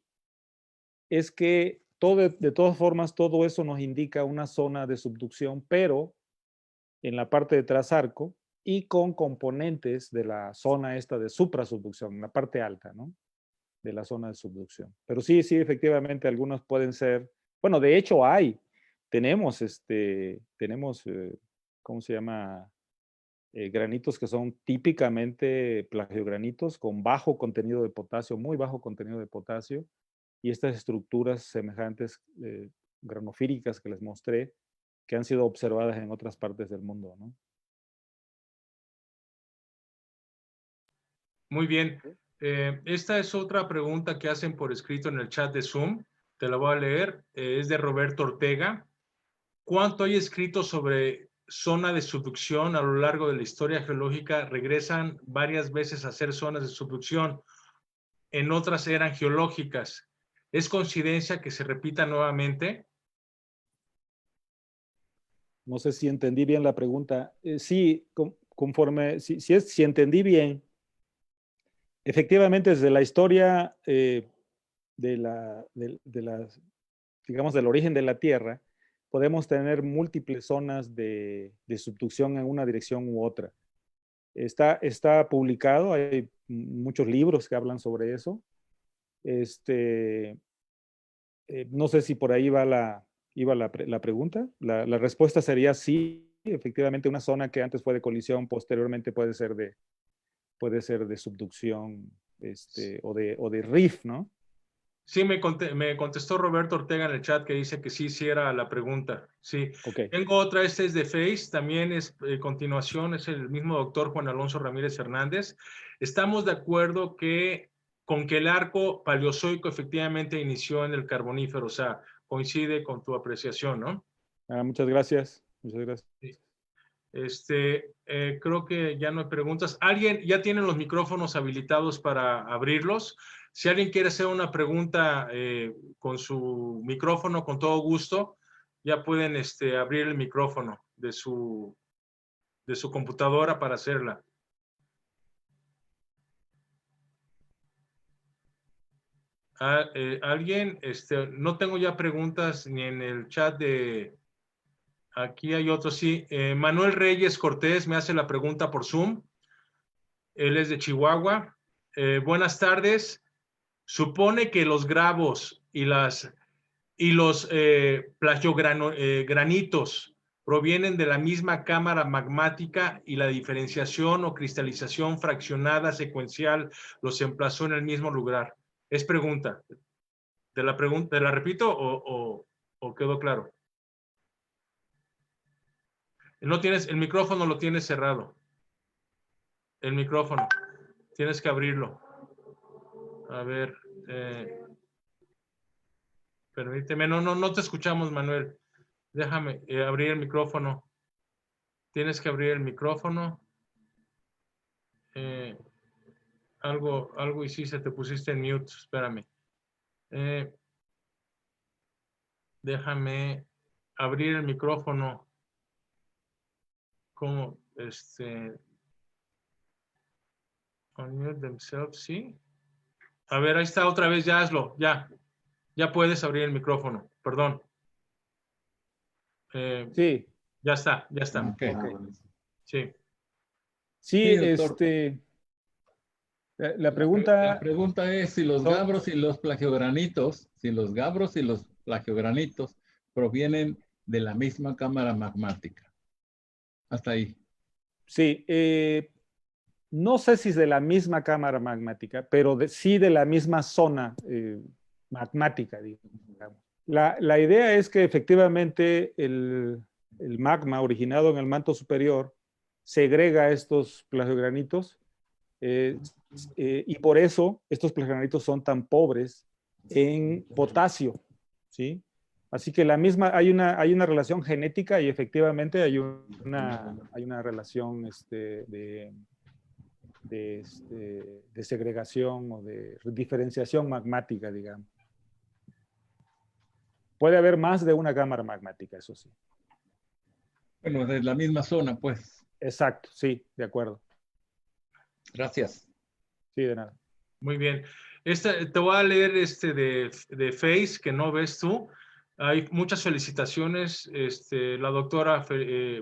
es que de todas formas todo eso nos indica una zona de subducción, pero en la parte de trasarco y con componentes de la zona esta de suprasubducción, en la parte alta, ¿no? De la zona de subducción. Pero sí, sí, efectivamente, algunos pueden ser, bueno, de hecho tenemos, ¿cómo se llama? Granitos que son típicamente plagiogranitos con bajo contenido de potasio, muy bajo contenido de potasio, y estas estructuras semejantes, granofíricas que les mostré, que han sido observadas en otras partes del mundo, ¿no? Muy bien. Esta es otra pregunta que hacen por escrito en el chat de Zoom. Te la voy a leer. Es de Roberto Ortega. ¿Cuánto hay escrito sobre zona de subducción a lo largo de la historia geológica? Regresan varias veces a ser zonas de subducción. En otras eran geológicas. ¿Es coincidencia que se repita nuevamente? No sé si entendí bien la pregunta. Sí, conforme, si entendí bien, efectivamente desde la historia digamos, del origen de la Tierra, podemos tener múltiples zonas de subducción en una dirección u otra. Está publicado, hay muchos libros que hablan sobre eso. No sé si por ahí iba la pregunta. La respuesta sería sí, efectivamente una zona que antes fue de colisión, posteriormente puede ser de subducción o de rift, ¿no? Sí, me contestó Roberto Ortega en el chat que dice que sí, sí era la pregunta. Sí. Ok. Tengo otra, este es de Face, también es continuación, es el mismo doctor Juan Alonso Ramírez Hernández. Estamos de acuerdo con que el arco paleozoico efectivamente inició en el Carbonífero, o sea, coincide con tu apreciación, ¿no? Muchas gracias. Muchas gracias. Sí. Creo que ya no hay preguntas. ¿Alguien ya tiene los micrófonos habilitados para abrirlos? Si alguien quiere hacer una pregunta con su micrófono, con todo gusto, ya pueden abrir el micrófono de su computadora para hacerla. ¿Alguien? No tengo ya preguntas ni en el chat de... Aquí hay otro, sí. Manuel Reyes Cortés me hace la pregunta por Zoom. Él es de Chihuahua. Buenas tardes. Supone que los gravos y los plagiogranitos provienen de la misma cámara magmática y la diferenciación o cristalización fraccionada secuencial los emplazó en el mismo lugar. Es pregunta. ¿Te la repito o quedó claro? No tienes, el micrófono lo tienes cerrado. El micrófono. Tienes que abrirlo. A ver. Permíteme. No te escuchamos, Manuel. Déjame abrir el micrófono. Tienes que abrir el micrófono. Algo hiciste, te pusiste en mute. Espérame. Déjame abrir el micrófono. ¿Cómo? Unmute themselves, sí. A ver, ahí está otra vez, ya hazlo, ya. Ya puedes abrir el micrófono, perdón. Sí. Ya está, ya está. Okay. Sí. Sí, Sí, doctor. La pregunta... La pregunta es si los gabros y los plagiogranitos, provienen de la misma cámara magmática. Hasta ahí. Sí, no sé si es de la misma cámara magmática, pero sí de la misma zona magmática, digamos. La idea es que efectivamente el magma originado en el manto superior segrega estos plagiogranitos y por eso estos plagiogranitos son tan pobres en potasio, ¿sí? Así que hay una relación genética y efectivamente hay una relación de segregación o de diferenciación magmática, digamos. Puede haber más de una cámara magmática, eso sí. Bueno, de la misma zona, pues. Exacto, sí, de acuerdo. Gracias. Sí, de nada. Muy bien. Te voy a leer de Face, que no ves tú. Hay muchas felicitaciones. La doctora,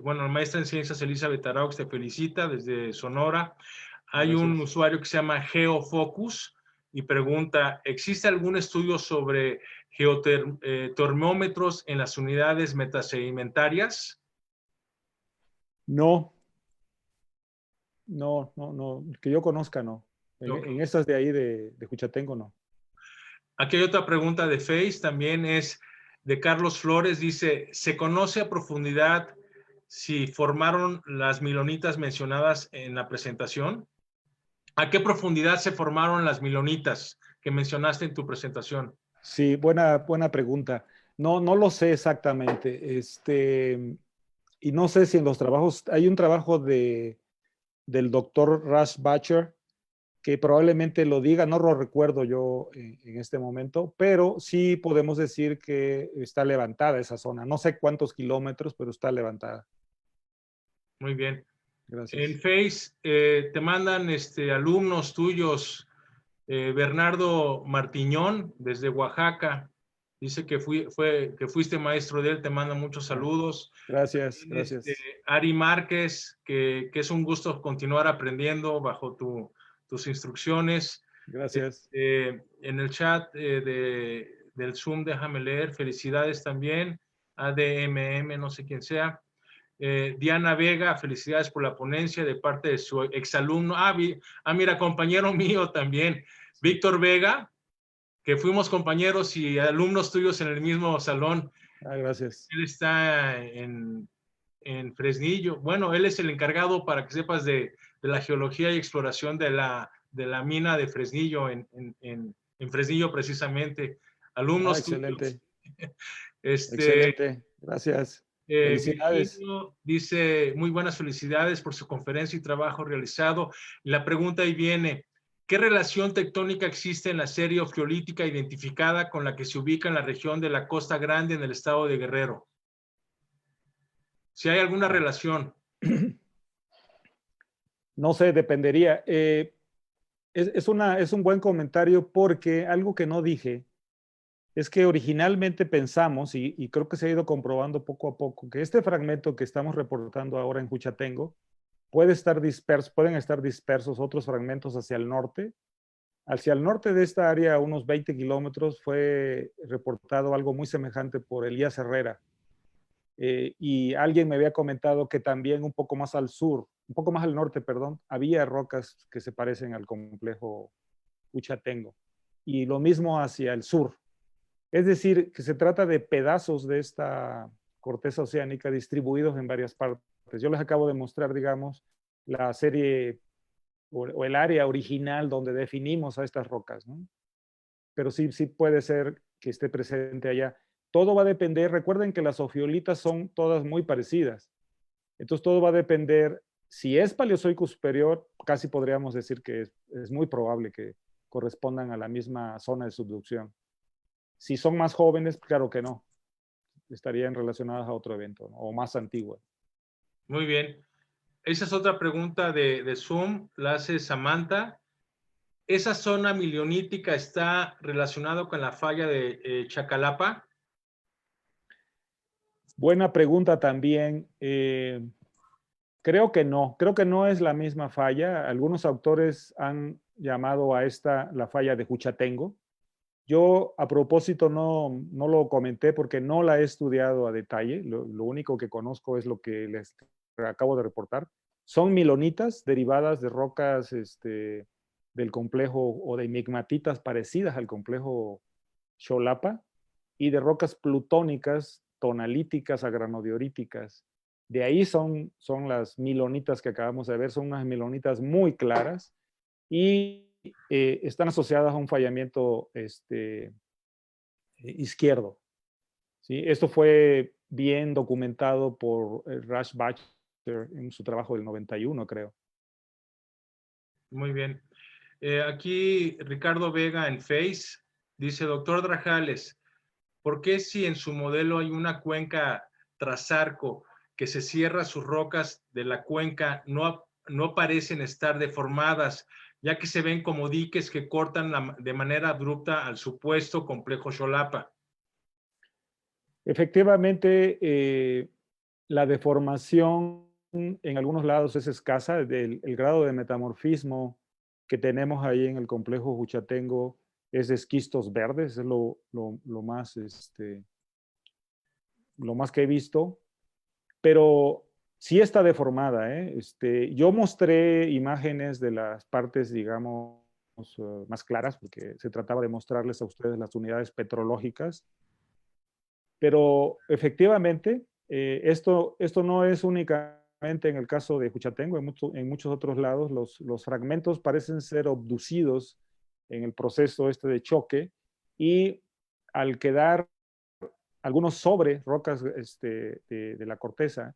bueno, la maestra en ciencias Elizabeth Araux te felicita desde Sonora. Hay Gracias. un usuario que se llama Geofocus y pregunta, ¿existe algún estudio sobre geotermómetros en las unidades metasedimentarias? No, que yo conozca, no. En estas de ahí de Juchatengo, no. Aquí hay otra pregunta de Face, también es de Carlos Flores, dice, ¿se conoce a profundidad si formaron las milonitas mencionadas en la presentación? ¿A qué profundidad se formaron las milonitas que mencionaste en tu presentación? Sí, buena pregunta. No lo sé exactamente. Y no sé si en los trabajos, hay un trabajo del doctor Russ Batcher, que probablemente lo diga, no lo recuerdo yo en este momento, pero sí podemos decir que está levantada esa zona. No sé cuántos kilómetros, pero está levantada. Muy bien. Gracias. En Face te mandan alumnos tuyos, Bernardo Martiñón, desde Oaxaca, dice que fuiste maestro de él, te manda muchos saludos. Gracias, También, gracias. Ari Márquez, que es un gusto continuar aprendiendo bajo tus instrucciones. Gracias. En el chat del Zoom, déjame leer, felicidades también, ADMM, no sé quién sea. Diana Vega, felicidades por la ponencia de parte de su exalumno. Mira, compañero mío también, Víctor Vega, que fuimos compañeros y alumnos tuyos en el mismo salón. Gracias. Él está en Fresnillo. Bueno, él es el encargado, para que sepas, de la geología y exploración de la mina de Fresnillo, en Fresnillo precisamente. Alumnos tuyos. Excelente. Excelente. Gracias. Felicidades. Virgilio dice, muy buenas felicidades por su conferencia y trabajo realizado. La pregunta ahí viene, ¿qué relación tectónica existe en la serie ofriolítica identificada con la que se ubica en la región de la Costa Grande en el estado de Guerrero? Si hay alguna relación. No sé, dependería. Es un buen comentario porque algo que no dije es que originalmente pensamos, y creo que se ha ido comprobando poco a poco, que este fragmento que estamos reportando ahora en Juchatengo pueden estar dispersos otros fragmentos hacia el norte. Hacia el norte de esta área, a unos 20 kilómetros, fue reportado algo muy semejante por Elías Herrera. Y alguien me había comentado que también un poco más al sur, un poco más al norte, perdón, había rocas que se parecen al complejo Huchatengo. Y lo mismo hacia el sur. Es decir, que se trata de pedazos de esta corteza oceánica distribuidos en varias partes. Yo les acabo de mostrar, digamos, la serie o el área original donde definimos a estas rocas, ¿no? Pero sí puede ser que esté presente allá. Todo va a depender, recuerden que las ofiolitas son todas muy parecidas. Entonces todo va a depender, si es Paleozoico superior, casi podríamos decir que es muy probable que correspondan a la misma zona de subducción. Si son más jóvenes, claro que no. Estarían relacionadas a otro evento, ¿no? O más antiguas. Muy bien. Esa es otra pregunta de Zoom, la hace Samantha. ¿Esa zona milionítica está relacionada con la falla de Chacalapa? Buena pregunta también. Creo que no es la misma falla. Algunos autores han llamado a esta la falla de Juchatengo. Yo a propósito no lo comenté porque no la he estudiado a detalle. Lo único que conozco es lo que les acabo de reportar. Son milonitas derivadas de rocas del complejo o de migmatitas parecidas al complejo Xolapa y de rocas plutónicas, tonalíticas, agranodioríticas. De ahí son las milonitas que acabamos de ver, son unas milonitas muy claras y están asociadas a un fallamiento izquierdo. ¿Sí? Esto fue bien documentado por Russ Batcher en su trabajo del 91, creo. Muy bien. Aquí Ricardo Vega en Face dice, doctor Drajales, ¿por qué si en su modelo hay una cuenca trasarco que se cierra sus rocas de la cuenca, no parecen estar deformadas, ya que se ven como diques que cortan de manera abrupta al supuesto complejo Xolapa? Efectivamente, la deformación en algunos lados es escasa. El grado de metamorfismo que tenemos ahí en el complejo Juchatengo es de esquistos verdes, es lo más, lo más que he visto, pero sí está deformada, ¿eh? Yo mostré imágenes de las partes, digamos, más claras, porque se trataba de mostrarles a ustedes las unidades petrológicas, pero efectivamente, esto no es únicamente en el caso de Juchatengo, en muchos otros lados los fragmentos parecen ser obducidos en el proceso de choque y al quedar algunos sobre rocas de la corteza,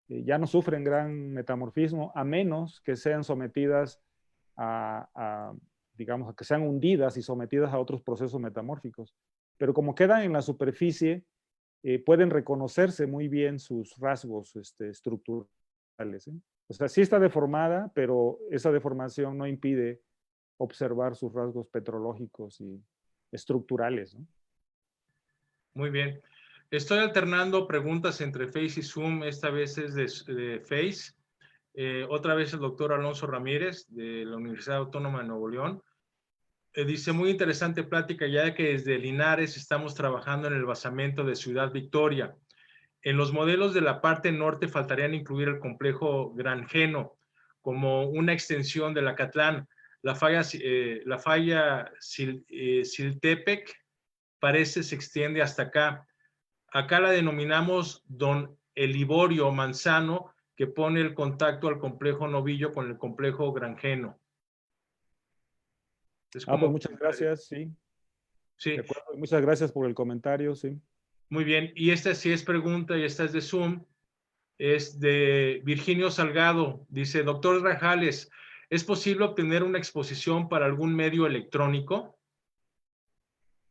ya no sufren gran metamorfismo a menos que sean sometidas digamos, a que sean hundidas y sometidas a otros procesos metamórficos. Pero como quedan en la superficie, pueden reconocerse muy bien sus rasgos estructurales, ¿eh? O sea, sí está deformada, pero esa deformación no impide observar sus rasgos petrológicos y estructurales, ¿no? Muy bien. Estoy alternando preguntas entre Face y Zoom. Esta vez es de Face. Otra vez el doctor Alonso Ramírez, de la Universidad Autónoma de Nuevo León. Dice, muy interesante plática, ya que desde Linares estamos trabajando en el basamento de Ciudad Victoria. En los modelos de la parte norte faltarían incluir el complejo Granjeno como una extensión del Acatlán. La falla Siltepec parece se extiende hasta acá. Acá la denominamos Don Eliborio Manzano, que pone el contacto al complejo Novillo con el complejo Granjeno. Es Pues como muchas gracias, sí. De sí, acuerdo, muchas gracias por el comentario, sí. muy bien. Y esta sí es pregunta y esta es de Zoom. Es de Virginio Salgado. Dice, doctor Rajales, ¿es posible obtener una exposición para algún medio electrónico?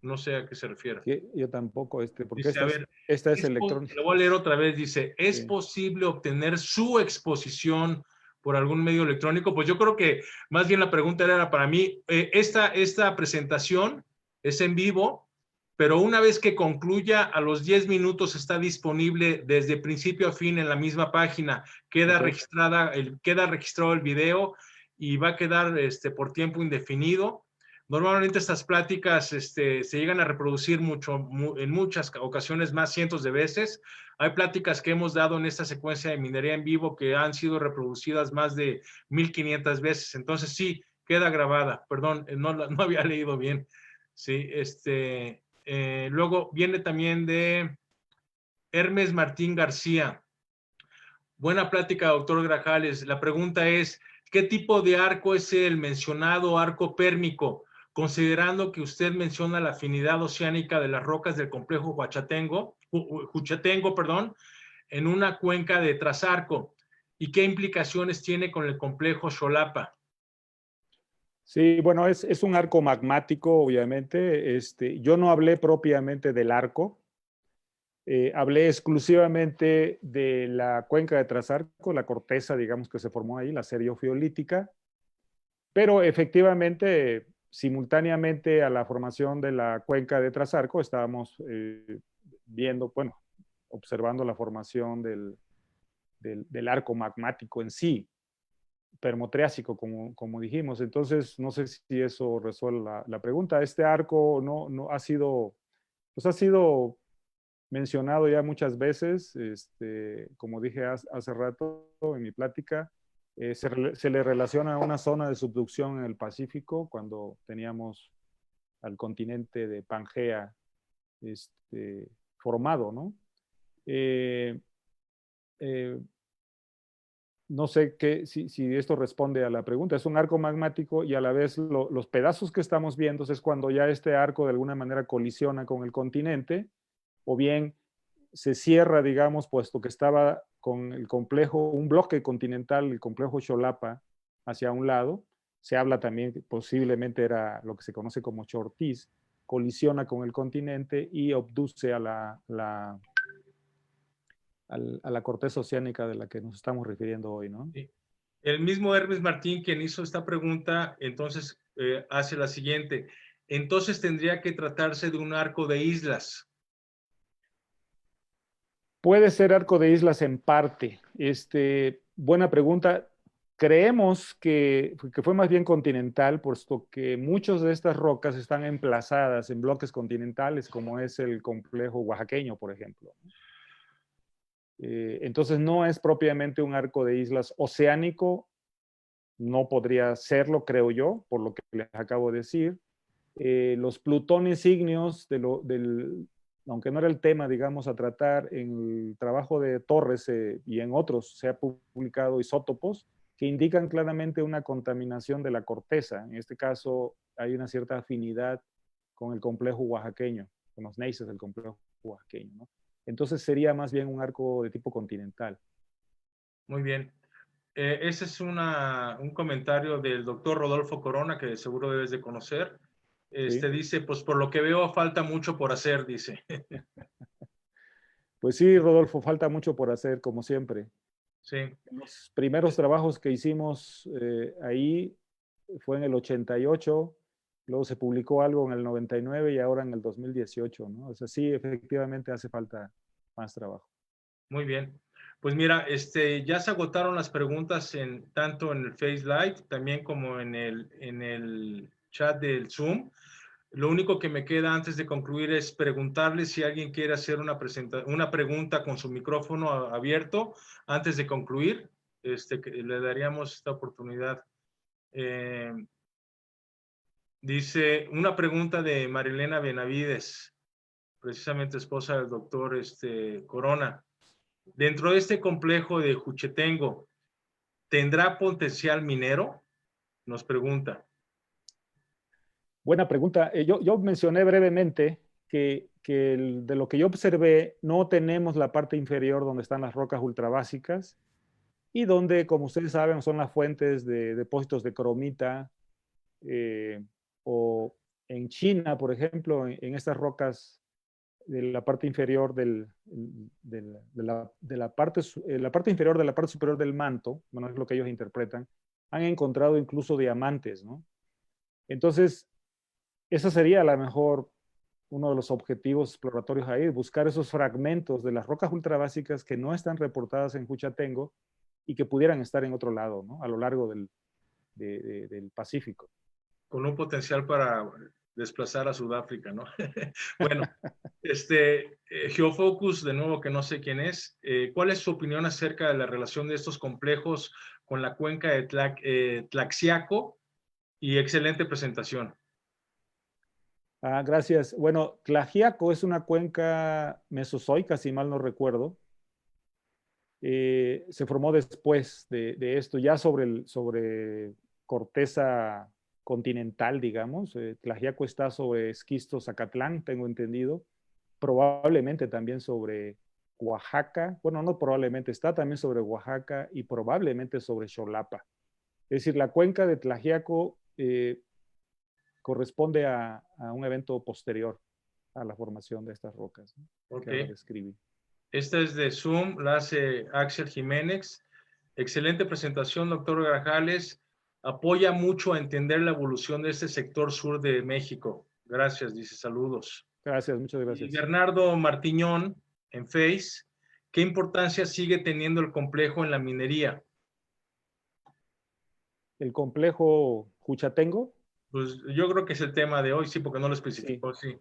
No sé a qué se refiere. Sí, yo tampoco, porque Dice, a ver, esta es electrónica. lo voy a leer otra vez. Dice, ¿es Sí. posible obtener su exposición por algún medio electrónico? Pues yo creo que más bien la pregunta era para mí. Esta presentación es en vivo, pero una vez que concluya, a los 10 minutos está disponible desde principio a fin en la misma página. Queda Ok. queda registrado el video y va a quedar por tiempo indefinido. Normalmente estas pláticas se llegan a reproducir en muchas ocasiones, más cientos de veces. Hay pláticas que hemos dado en esta secuencia de minería en vivo que han sido reproducidas más de 1500 veces. Entonces sí, queda grabada. Perdón, no había leído bien. Sí, luego viene también de Hermes Martín García. Buena plática, doctor Grajales. La pregunta es, ¿qué tipo de arco es el mencionado arco pérmico? Considerando que usted menciona la afinidad oceánica de las rocas del complejo Juchatengo, perdón, en una cuenca de trasarco, ¿y qué implicaciones tiene con el complejo Xolapa? Sí, bueno, es un arco magmático, obviamente. Yo no hablé propiamente del arco, hablé exclusivamente de la cuenca de Trasarco, la corteza, digamos, que se formó ahí, la seriofiolítica, pero efectivamente, simultáneamente a la formación de la cuenca de Trasarco, estábamos viendo, bueno, observando la formación del arco magmático en sí, permotriásico, como dijimos. Entonces, no sé si eso resuelve la pregunta. Este arco no ha sido, pues ha sido mencionado ya muchas veces, como dije hace rato en mi plática, se le relaciona a una zona de subducción en el Pacífico cuando teníamos al continente de Pangea formado, ¿no? Eh, eh, no sé si esto responde a la pregunta. Es un arco magmático y a la vez los pedazos que estamos viendo es cuando ya este arco de alguna manera colisiona con el continente o bien se cierra, digamos, puesto que estaba con el complejo, un bloque continental, el complejo Xolapa, hacia un lado. Se habla también que posiblemente era lo que se conoce como Chortiz. colisiona con el continente y obduce a la corteza oceánica de la que nos estamos refiriendo hoy, ¿no? Sí. El mismo Hermes Martín, quien hizo esta pregunta, entonces hace la siguiente. Entonces tendría que tratarse de un arco de islas. Puede ser arco de islas en parte. Buena pregunta. Creemos que fue más bien continental, puesto que muchas de estas rocas están emplazadas en bloques continentales, como es el complejo oaxaqueño, por ejemplo. Entonces no es propiamente un arco de islas oceánico, no podría serlo, creo yo, por lo que les acabo de decir. Los plutones ígneos, aunque no era el tema, digamos, a tratar, en el trabajo de Torres y en otros se ha publicado isótopos que indican claramente una contaminación de la corteza. En este caso hay una cierta afinidad con el complejo oaxaqueño, con los neises del complejo oaxaqueño, ¿no? Entonces sería más bien un arco de tipo continental. Muy bien. Ese es un comentario del doctor Rodolfo Corona, que seguro debes de conocer. ¿Sí? Dice, pues por lo que veo falta mucho por hacer, dice. Pues sí, Rodolfo, falta mucho por hacer, como siempre. Sí. Los primeros trabajos que hicimos ahí fue en el 88, luego se publicó algo en el 99 y ahora en el 2018, ¿no? O sea, sí, efectivamente hace falta más trabajo. Muy bien. Pues mira, ya se agotaron las preguntas tanto en el Face Live, también como en el chat del Zoom. Lo único que me queda antes de concluir es preguntarle si alguien quiere hacer una pregunta con su micrófono abierto antes de concluir. Que le daríamos esta oportunidad. Dice una pregunta de Marilena Benavides, precisamente esposa del doctor Corona. Dentro de este complejo de Juchitengo, ¿tendrá potencial minero? Nos pregunta. Buena pregunta. Yo mencioné brevemente que de lo que yo observé, no tenemos la parte inferior donde están las rocas ultrabásicas y donde, como ustedes saben, son las fuentes de depósitos de cromita, o en China, por ejemplo, en estas rocas de la parte inferior la parte inferior de la parte superior del manto, bueno, es lo que ellos interpretan, han encontrado incluso diamantes, ¿no? Entonces, ese sería a lo mejor uno de los objetivos exploratorios ahí, buscar esos fragmentos de las rocas ultrabásicas que no están reportadas en Juchitengo y que pudieran estar en otro lado, ¿no? A lo largo del Pacífico. Con un potencial para desplazar a Sudáfrica, ¿no? Bueno, Geofocus, de nuevo, que no sé quién es, ¿cuál es su opinión acerca de la relación de estos complejos con la cuenca de Tlaxiaco? Y excelente presentación. Gracias. Bueno, Tlaxiaco es una cuenca mesozoica, si mal no recuerdo. Se formó después de esto, ya sobre corteza continental, digamos. Tlaxiaco está sobre esquisto Zacatlán, tengo entendido. Probablemente también sobre Oaxaca. Bueno, no probablemente, está también sobre Oaxaca y probablemente sobre Xolapa. Es decir, la cuenca de Tlaxiaco corresponde a un evento posterior a la formación de estas rocas, ¿no? Ok. Que ahora describí. Esta es de Zoom, la hace Axel Jiménez. Excelente presentación, doctor Grajales. Apoya mucho a entender la evolución de este sector sur de México. Gracias, dice saludos. Gracias, muchas Y gracias. Bernardo Martiñón, en Face, ¿qué importancia sigue teniendo el complejo en la minería? El complejo Juchatengo. Pues yo creo que es el tema de hoy, sí, porque no lo Sí. especificó, sí.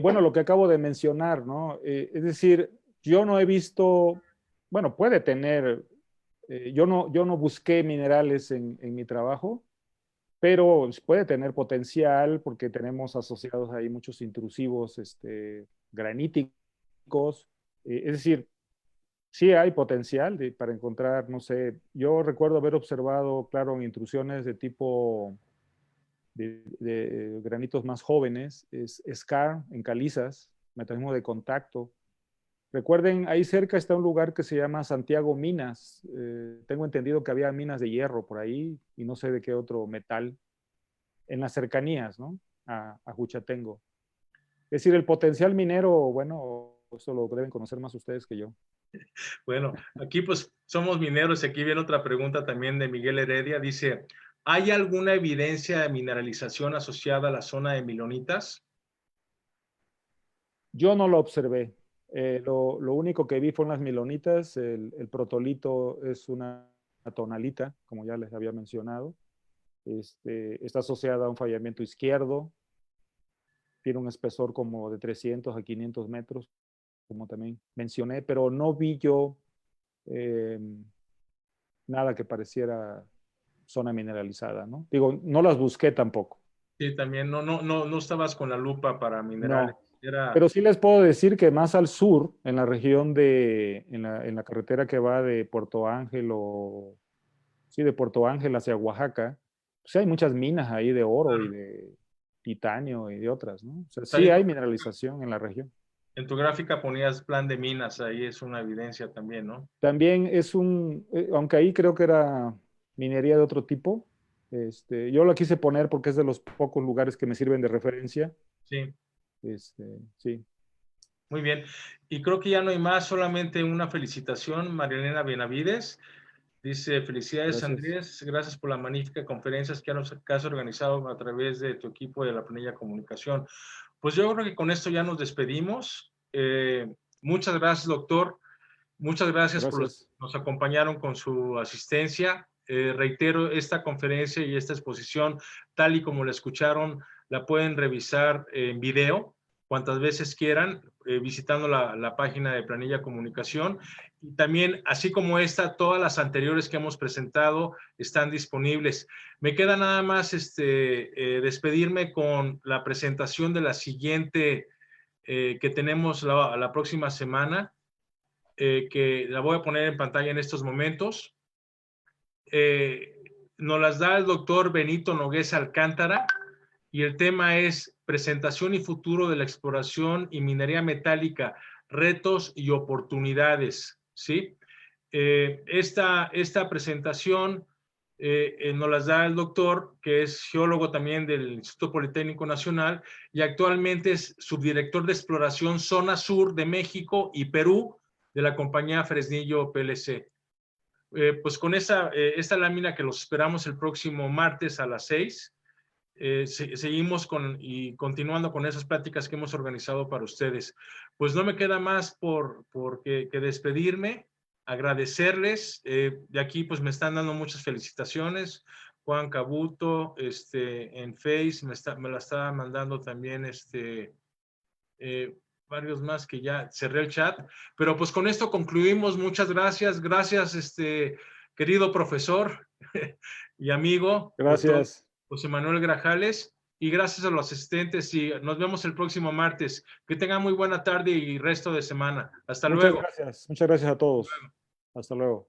Bueno, lo que acabo de mencionar, ¿no? Es decir, yo no he visto, bueno, puede tener, yo no busqué minerales en mi trabajo, pero puede tener potencial porque tenemos asociados ahí muchos intrusivos graníticos. Es decir, sí hay potencial para encontrar, no sé, yo recuerdo haber observado, claro, en intrusiones de tipo de granitos más jóvenes, es scar en calizas, mecanismo de contacto. Recuerden, ahí cerca está un lugar que se llama Santiago Minas. Tengo entendido que había minas de hierro por ahí y no sé de qué otro metal en las cercanías, ¿no? A Juchatengo. Es decir, el potencial minero, bueno, eso lo deben conocer más ustedes que yo. Bueno, aquí pues somos mineros y aquí viene otra pregunta también de Miguel Heredia. Dice, ¿hay alguna evidencia de mineralización asociada a la zona de Milonitas? Yo no lo observé. Lo único que vi fueron las milonitas. El protolito es una tonalita, como ya les había mencionado. Está asociada a un fallamiento izquierdo. Tiene un espesor como de 300 a 500 metros, como también mencioné, pero no vi yo nada que pareciera zona mineralizada, ¿no? Digo, no las busqué tampoco. Sí, también no estabas con la lupa para minerales. No, Era, pero sí les puedo decir que más al sur, en la región en la carretera que va de Puerto Ángel sí, de Puerto Ángel hacia Oaxaca, pues hay muchas minas ahí de oro y de titanio y de otras, ¿no? O sea, ahí sí hay mineralización en la región. en tu gráfica ponías plan de minas, ahí es una evidencia también, ¿no? También aunque ahí creo que era minería de otro tipo, yo lo quise poner porque es de los pocos lugares que me sirven de referencia. Sí, Sí. muy bien. Y creo que ya no hay más, solamente una felicitación, Marilena Benavides. Dice, felicidades Gracias. Andrés, gracias por la magnífica conferencia que has organizado a través de tu equipo de la Planilla Comunicación. Pues yo creo que con esto ya nos despedimos. Muchas gracias, doctor. Muchas gracias por los que Gracias. nos acompañaron con su asistencia. Reitero, esta conferencia y esta exposición, tal y como la escucharon, la pueden revisar en video cuantas veces quieran, visitando la página de Planilla Comunicación. Y también, así como esta, todas las anteriores que hemos presentado están disponibles. Me queda nada más despedirme con la presentación de la siguiente que tenemos la próxima semana. Que la voy a poner en pantalla en estos momentos. Nos las da el doctor Benito Nogués Alcántara y el tema es presentación y futuro de la exploración y minería metálica, retos y oportunidades, ¿sí? Esta presentación nos las da el doctor, que es geólogo también del Instituto Politécnico Nacional y actualmente es subdirector de exploración Zona Sur de México y Perú de la compañía Fresnillo PLC. Pues con esta lámina que los esperamos el próximo martes a las 6, seguimos y continuando con esas pláticas que hemos organizado para ustedes. Pues no me queda más que despedirme, agradecerles. De aquí pues me están dando muchas felicitaciones. Juan Cabuto, en Face, me la estaba mandando también varios más que ya cerré el chat, pero pues con esto concluimos. Muchas gracias, querido profesor y amigo, doctor Gracias. José Manuel Grajales, y gracias a los asistentes y nos vemos el próximo martes. Que tengan muy buena tarde y resto de semana. Hasta Muchas luego. gracias. Muchas gracias a todos. Hasta luego.